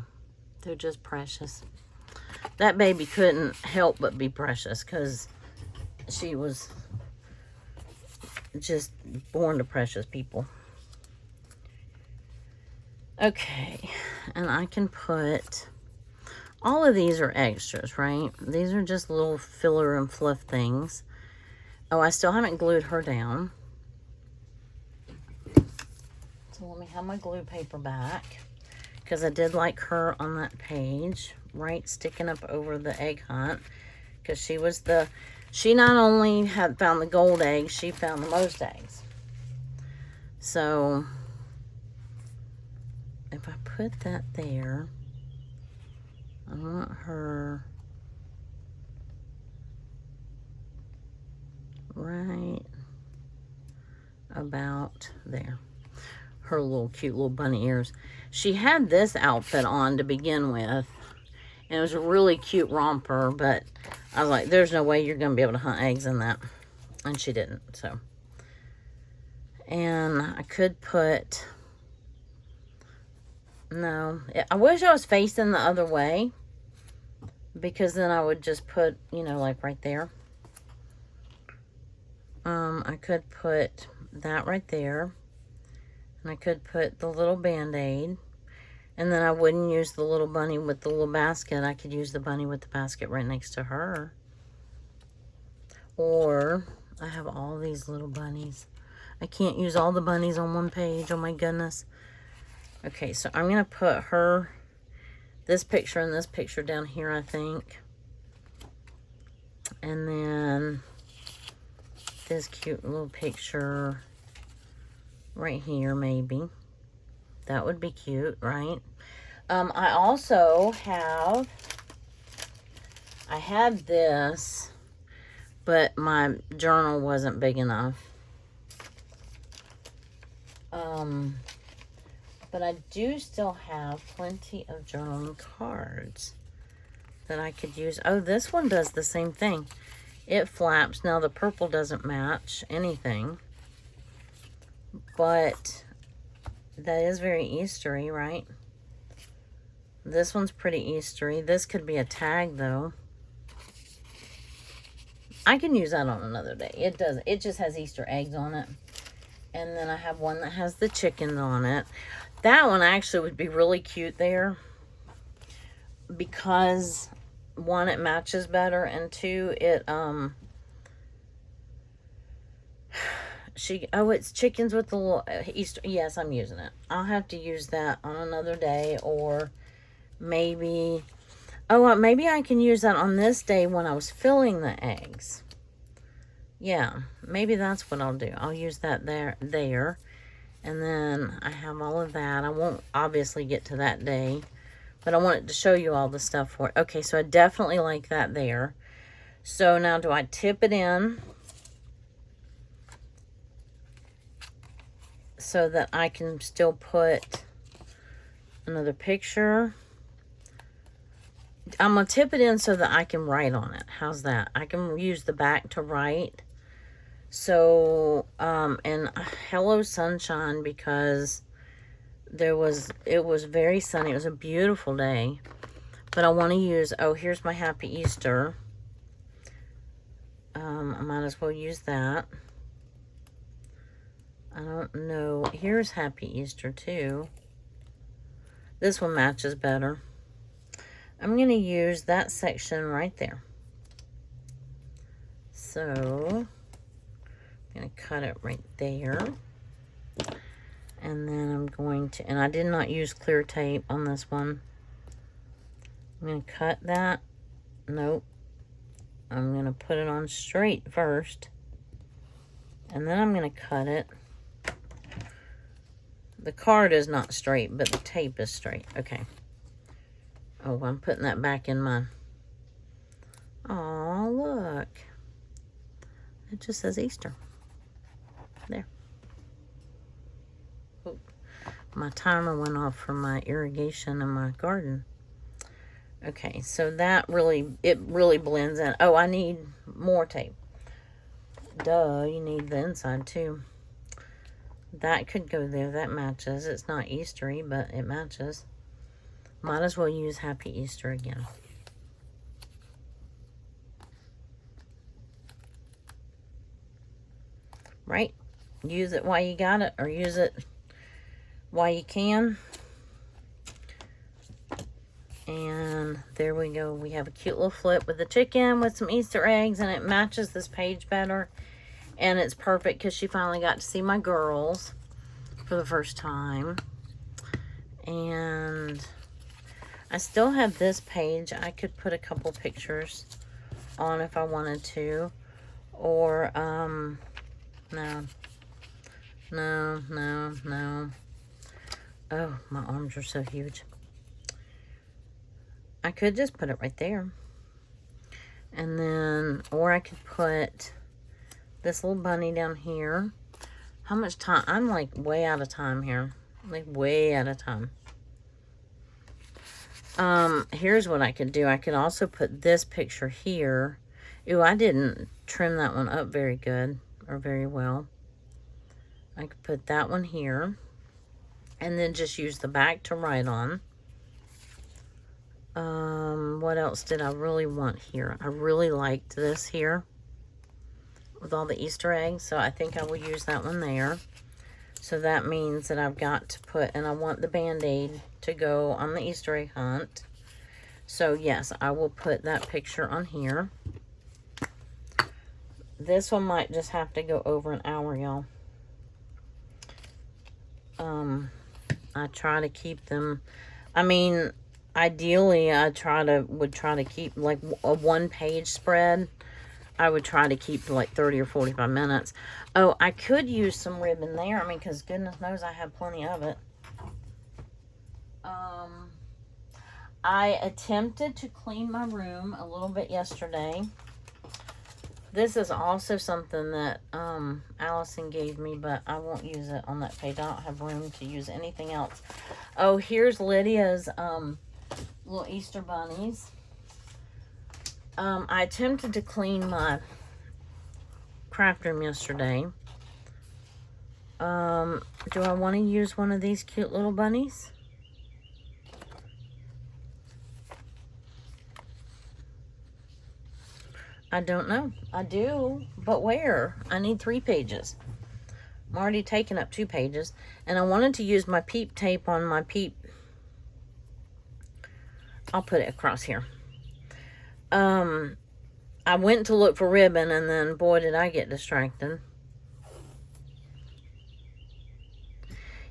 They're just precious. That baby couldn't help but be precious, because she was just born to precious people. Okay. And I can put... all of these are extras, right? These are just little filler and fluff things. Oh, I still haven't glued her down. So let me have my glue paper back. Because I did like her on that page. Right, sticking up over the egg hunt. Because she was the... she not only had found the gold eggs, she found the most eggs. So... if I put that there... I want her right about there. Her little cute little bunny ears. She had this outfit on to begin with. And it was a really cute romper, but I was like, there's no way you're going to be able to hunt eggs in that. And she didn't, so. And I could put... no. I wish I was facing the other way. Because then I would just put, you know, like right there. I could put that right there. And I could put the little Band-Aid. And then I wouldn't use the little bunny with the little basket. I could use the bunny with the basket right next to her. Or I have all these little bunnies. I can't use all the bunnies on one page. Oh my goodness. Okay, so I'm going to put her this picture and this picture down here, I think. And then this cute little picture right here, maybe. That would be cute, right? I also have, I had this, but my journal wasn't big enough. But I do still have plenty of journaling cards that I could use. Oh, this one does the same thing. It flaps. Now, the purple doesn't match anything. But that is very Eastery, right? This one's pretty Eastery. This could be a tag, though. I can use that on another day. It does. It just has Easter eggs on it. And then I have one that has the chickens on it. That one actually would be really cute there. Because, one, it matches better. And two, it, it's chickens with the little Easter. Yes, I'm using it. I'll have to use that on another day. Or maybe, maybe I can use that on this day when I was filling the eggs. Yeah, maybe that's what I'll do. I'll use that there. And then I have all of that. I won't obviously get to that day, but I wanted to show you all the stuff for it. Okay, so I definitely like that there. So now, do I tip it in so that I can still put another picture? I'm going to tip it in so that I can write on it. How's that? I can use the back to write. So, and hello sunshine, because it was very sunny. It was a beautiful day. But I want to use, here's my Happy Easter. I might as well use that. I don't know. Here's Happy Easter too. This one matches better. I'm going to use that section right there. So, I'm going to cut it right there. And then I'm going to, and I did not use clear tape on this one. I'm going to cut that. Nope. I'm going to put it on straight first. And then I'm going to cut it. The card is not straight, but the tape is straight. Okay. Oh, I'm putting that back in my... Oh, look. It just says Easter. There. Oh, my timer went off for my irrigation in my garden. Okay, so that it really blends in. Oh, I need more tape. Duh, you need the inside too. That could go there. That matches. It's not Eastery, but it matches. Might as well use Happy Easter again. Right? Use it while you got it, or use it while you can. And there we go. We have a cute little flip with the chicken with some Easter eggs, and it matches this page better. And it's perfect because she finally got to see my girls for the first time. And I still have this page. I could put a couple pictures on if I wanted to. Or, no. Oh, my arms are so huge. I could just put it right there. And then, or I could put this little bunny down here. How much time? I'm like way out of time here. Like way out of time. Here's what I could do. I could also put this picture here. Ooh, I didn't trim that one up very good or very well. I could put that one here. And then just use the back to write on. What else did I really want here? I really liked this here with all the Easter eggs, so I think I will use that one there. So that means that I've got to put, and I want the Band-Aid to go on the Easter egg hunt. So yes, I will put that picture on here. This one might just have to go over an hour, y'all. I try to keep them, I mean, ideally I would try to keep like a 1-page spread. I would try to keep like 30 or 45 minutes. Oh, I could use some ribbon there. I mean, because goodness knows I have plenty of it. I attempted to clean my room a little bit yesterday. This is also something that Allison gave me, but I won't use it on that page. I don't have room to use anything else. Oh, here's Lydia's little Easter bunnies. I attempted to clean my craft room yesterday. Do I want to use one of these cute little bunnies? I don't know. I do, but where? I need 3 pages. I'm already taking up 2 pages. And I wanted to use my peep tape on my peep. I'll put it across here. I went to look for ribbon, and then, boy, did I get distracted.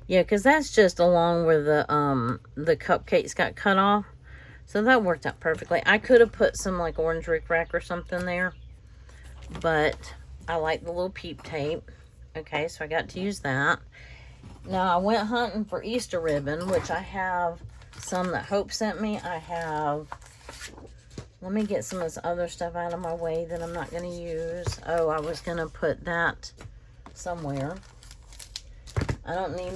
Yeah, because that's just along where the cupcakes got cut off. So that worked out perfectly. I could have put some like orange rickrack or something there, but I like the little peep tape. Okay, so I got to use that. Now I went hunting for Easter ribbon, which I have some that Hope sent me. I have, let me get some of this other stuff out of my way that I'm not going to use. Oh, I was going to put that somewhere. I don't need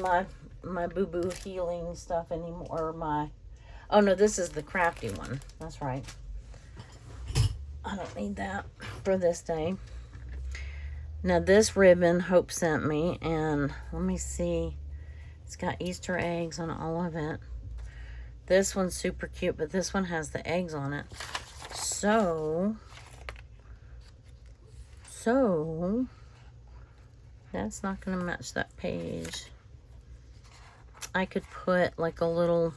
my boo-boo healing stuff anymore, or my, oh no, this is the crafty one. That's right. I don't need that for this day. Now this ribbon Hope sent me, and let me see. It's got Easter eggs on all of it. This one's super cute, but this one has the eggs on it. So that's not going to match that page. I could put like a little,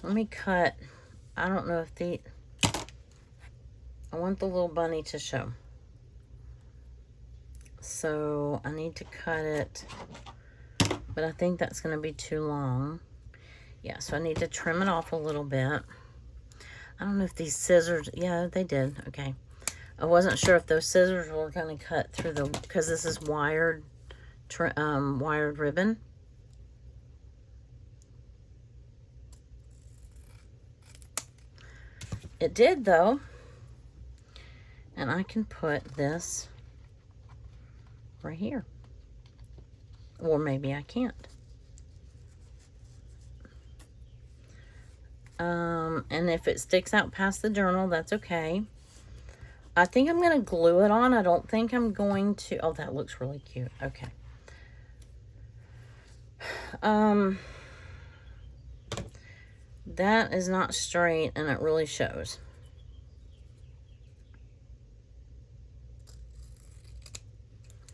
let me cut, I don't know if I want the little bunny to show. So I need to cut it, but I think that's going to be too long. Yeah, so I need to trim it off a little bit. I don't know if these scissors, yeah, they did. Okay. I wasn't sure if those scissors were going to cut through the, because this is wired ribbon. It did though. And I can put this right here. Or maybe I can't. And if it sticks out past the journal, that's okay. I think I'm going to glue it on. I don't think I'm going to... Oh, that looks really cute. Okay. That is not straight, and it really shows.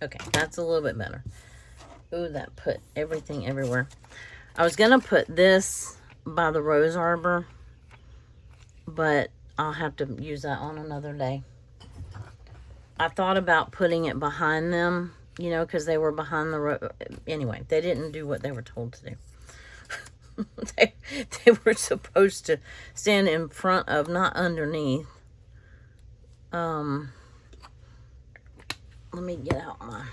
Okay, that's a little bit better. Ooh, that put everything everywhere. I was going to put this by the rose arbor, but I'll have to use that on another day. I thought about putting it behind them, you know, because they were behind the road. Anyway, they didn't do what they were told to do. they were supposed to stand in front of, not underneath. Let me get out my,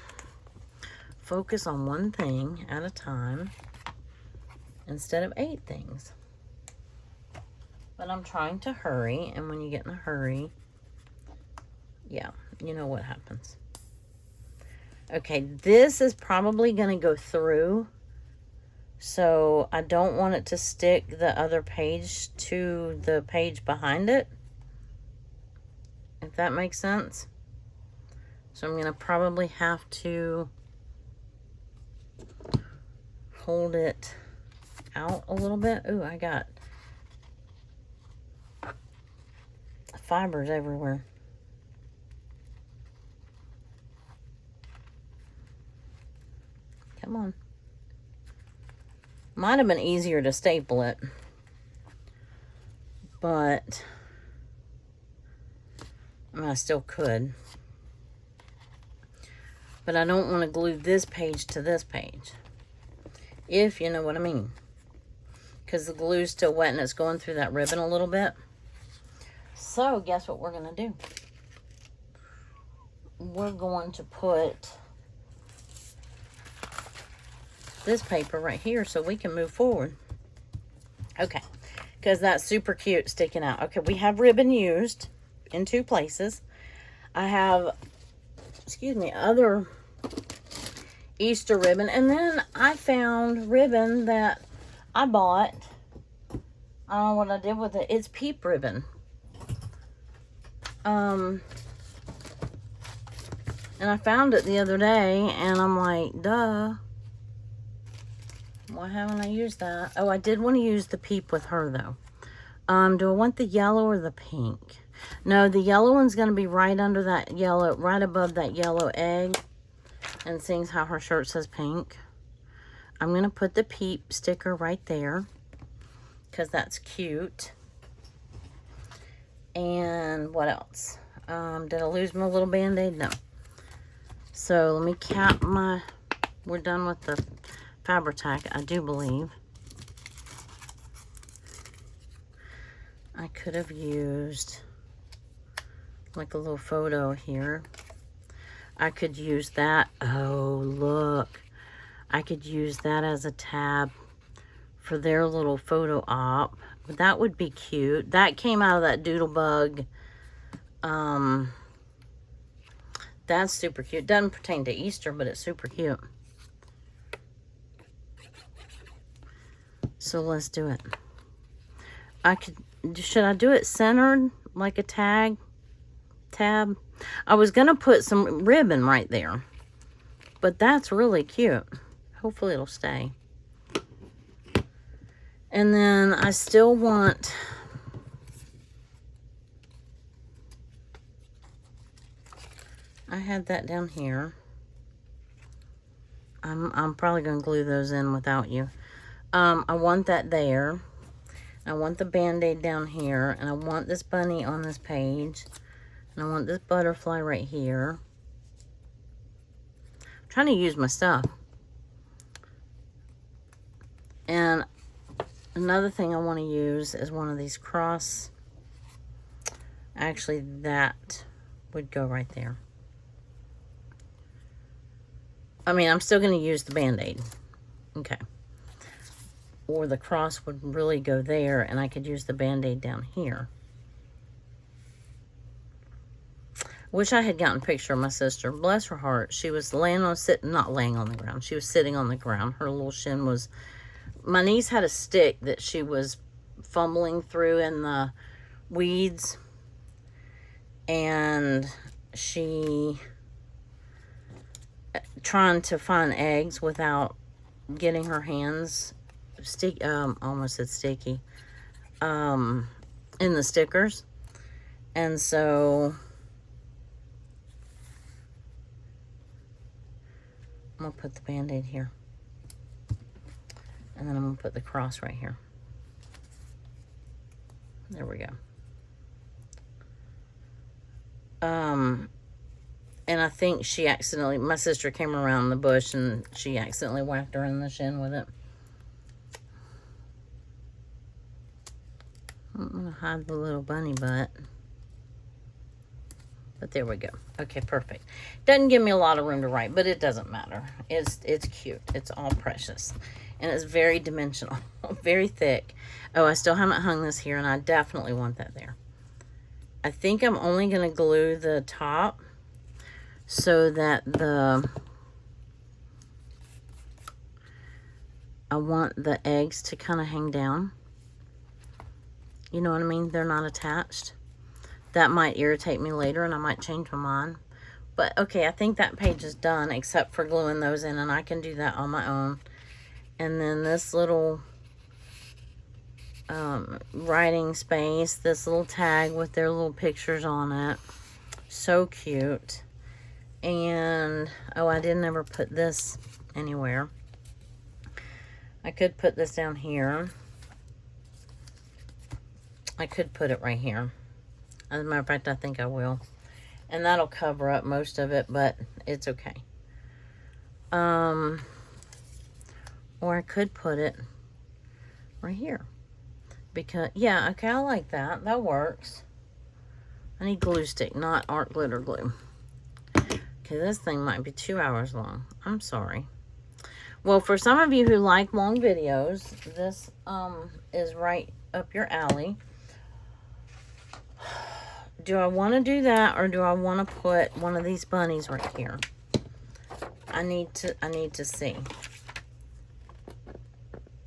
focus on one thing at a time instead of 8 things. But I'm trying to hurry, and when you get in a hurry, yeah, you know what happens. Okay, this is probably going to go through, so I don't want it to stick the other page to the page behind it, if that makes sense. So I'm going to probably have to hold it out a little bit. Ooh, I got fibers everywhere. Come on. Might have been easier to staple it, but I mean, I still could. But I don't want to glue this page to this page, if you know what I mean. because the glue's still wet and it's going through that ribbon a little bit. So guess what we're going to do? We're going to put this paper right here so we can move forward. Okay, because that's super cute sticking out. Okay, we have ribbon used in 2 places. I have, excuse me, other Easter ribbon, and then I found ribbon that I bought. I don't know what I did with it. It's peep ribbon. And I found it the other day, and I'm like, duh. Why haven't I used that? Oh, I did want to use the peep with her, though. Do I want the yellow or the pink? No, the yellow one's going to be right under that yellow, right above that yellow egg. And seeing how her shirt says pink. I'm going to put the peep sticker right there, because that's cute. And what else? Did I lose my little band-aid? No. So let me cap my, we're done with the Fabri-Tac, I do believe. I could have used like a little photo here. I could use that. Oh, look. I could use that as a tab for their little photo op. That would be cute. That came out of that Doodlebug. That's super cute. Doesn't pertain to Easter, but it's super cute. So let's do it. Should I do it centered like a tab? I was going to put some ribbon right there, but that's really cute. Hopefully it'll stay. And then I still want, I had that down here. I'm probably going to glue those in without you. I want that there. I want the Band-Aid down here, and I want this bunny on this page. And I want this butterfly right here. I'm trying to use my stuff. And another thing I want to use is one of these cross. Actually, that would go right there. I mean, I'm still going to use the Band-Aid. Okay. Or the cross would really go there, and I could use the Band-Aid down here. Wish I had gotten a picture of my sister. Bless her heart. She was not laying on the ground. She was sitting on the ground. Her little shin was... My niece had a stick that she was fumbling through in the weeds. And she... trying to find eggs without getting her hands... almost said sticky. In the stickers. And so... I'm going to put the Band-Aid here. And then I'm going to put the cross right here. There we go. And I think she accidentally, my sister came around the bush and she accidentally whacked her in the shin with it. I'm going to hide the little bunny butt. But there we go. Okay, perfect. Doesn't give me a lot of room to write, but it doesn't matter. It's cute. It's all precious. And it's very dimensional. Very thick. Oh, I still haven't hung this here, and I definitely want that there. I think I'm only going to glue the top so that I want the eggs to kind of hang down. You know what I mean? They're not attached. That might irritate me later, and I might change my mind. But, okay, I think that page is done, except for gluing those in, and I can do that on my own. And then this little writing space, this little tag with their little pictures on it. So cute. And, oh, I didn't ever put this anywhere. I could put this down here. I could put it right here. As a matter of fact, I think I will. And that'll cover up most of it, but it's okay. Or I could put it right here. Because, yeah, okay, I like that. That works. I need glue stick, not art glitter glue. Okay, this thing might be 2 hours long. I'm sorry. Well, for some of you who like long videos, this is right up your alley. Do I want to do that, or do I want to put one of these bunnies right here? I need to see.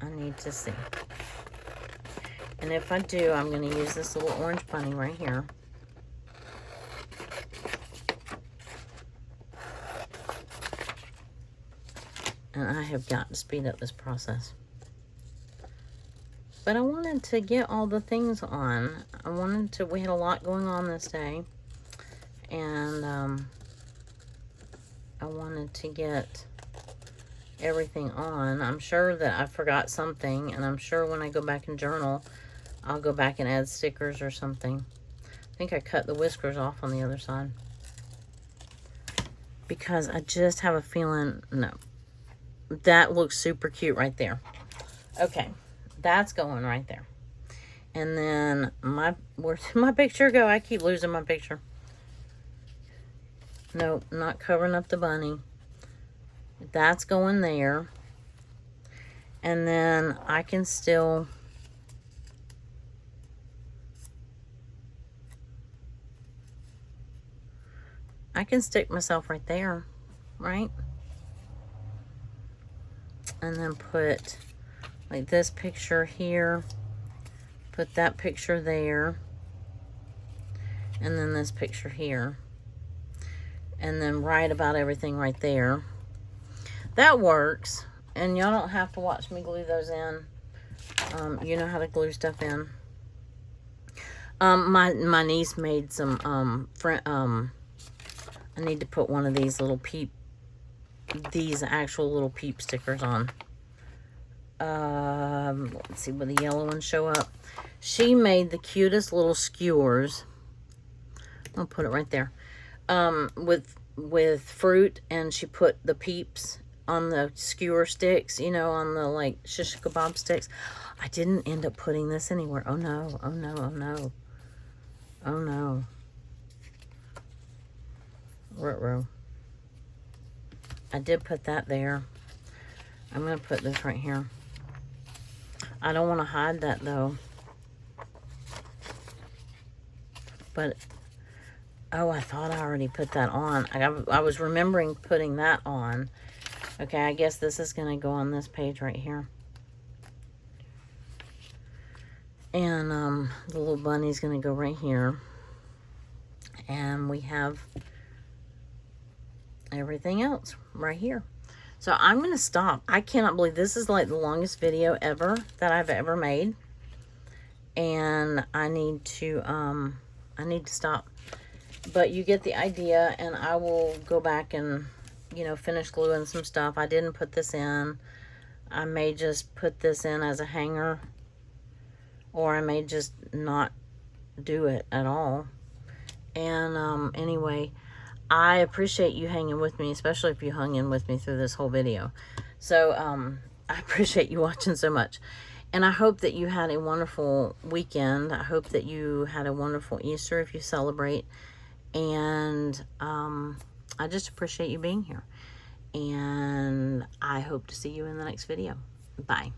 I need to see. And if I do, I'm going to use this little orange bunny right here. And I have got to speed up this process. But I wanted to get all the things on. We had a lot going on this day. And I wanted to get everything on. I'm sure that I forgot something. And I'm sure when I go back and journal, I'll go back and add stickers or something. I think I cut the whiskers off on the other side. Because I just have a feeling, no. That looks super cute right there. Okay, that's going right there. And then where did my picture go? I keep losing my picture. Nope, not covering up the bunny. That's going there. And then I can still... I can stick myself right there, right? And then put like this picture here, put that picture there, and then this picture here, and then write about everything right there. That works, and y'all don't have to watch me glue those in. You know how to glue stuff in. My niece made some I need to put one of these little these actual little peep stickers on. Let's see, will the yellow ones show up? She made the cutest little skewers. I'll put it right there. With fruit, and she put the peeps on the skewer sticks, you know, on the like shish kebab sticks. I didn't end up putting this anywhere. Oh no, oh no, oh no. Oh no. Rotary. I did put that there. I'm going to put this right here. I don't want to hide that though. But, oh, I thought I already put that on. I was remembering putting that on. Okay, I guess this is going to go on this page right here. And the little bunny's going to go right here. And we have everything else right here. So I'm going to stop. I cannot believe this is like the longest video ever that I've ever made. And I need to stop. But you get the idea, and I will go back and, you know, finish gluing some stuff. I didn't put this in. I may just put this in as a hanger, or I may just not do it at all. And anyway, I appreciate you hanging with me, especially if you hung in with me through this whole video. So I appreciate you watching so much. And I hope that you had a wonderful weekend. I hope that you had a wonderful Easter if you celebrate. And I just appreciate you being here. And I hope to see you in the next video. Bye.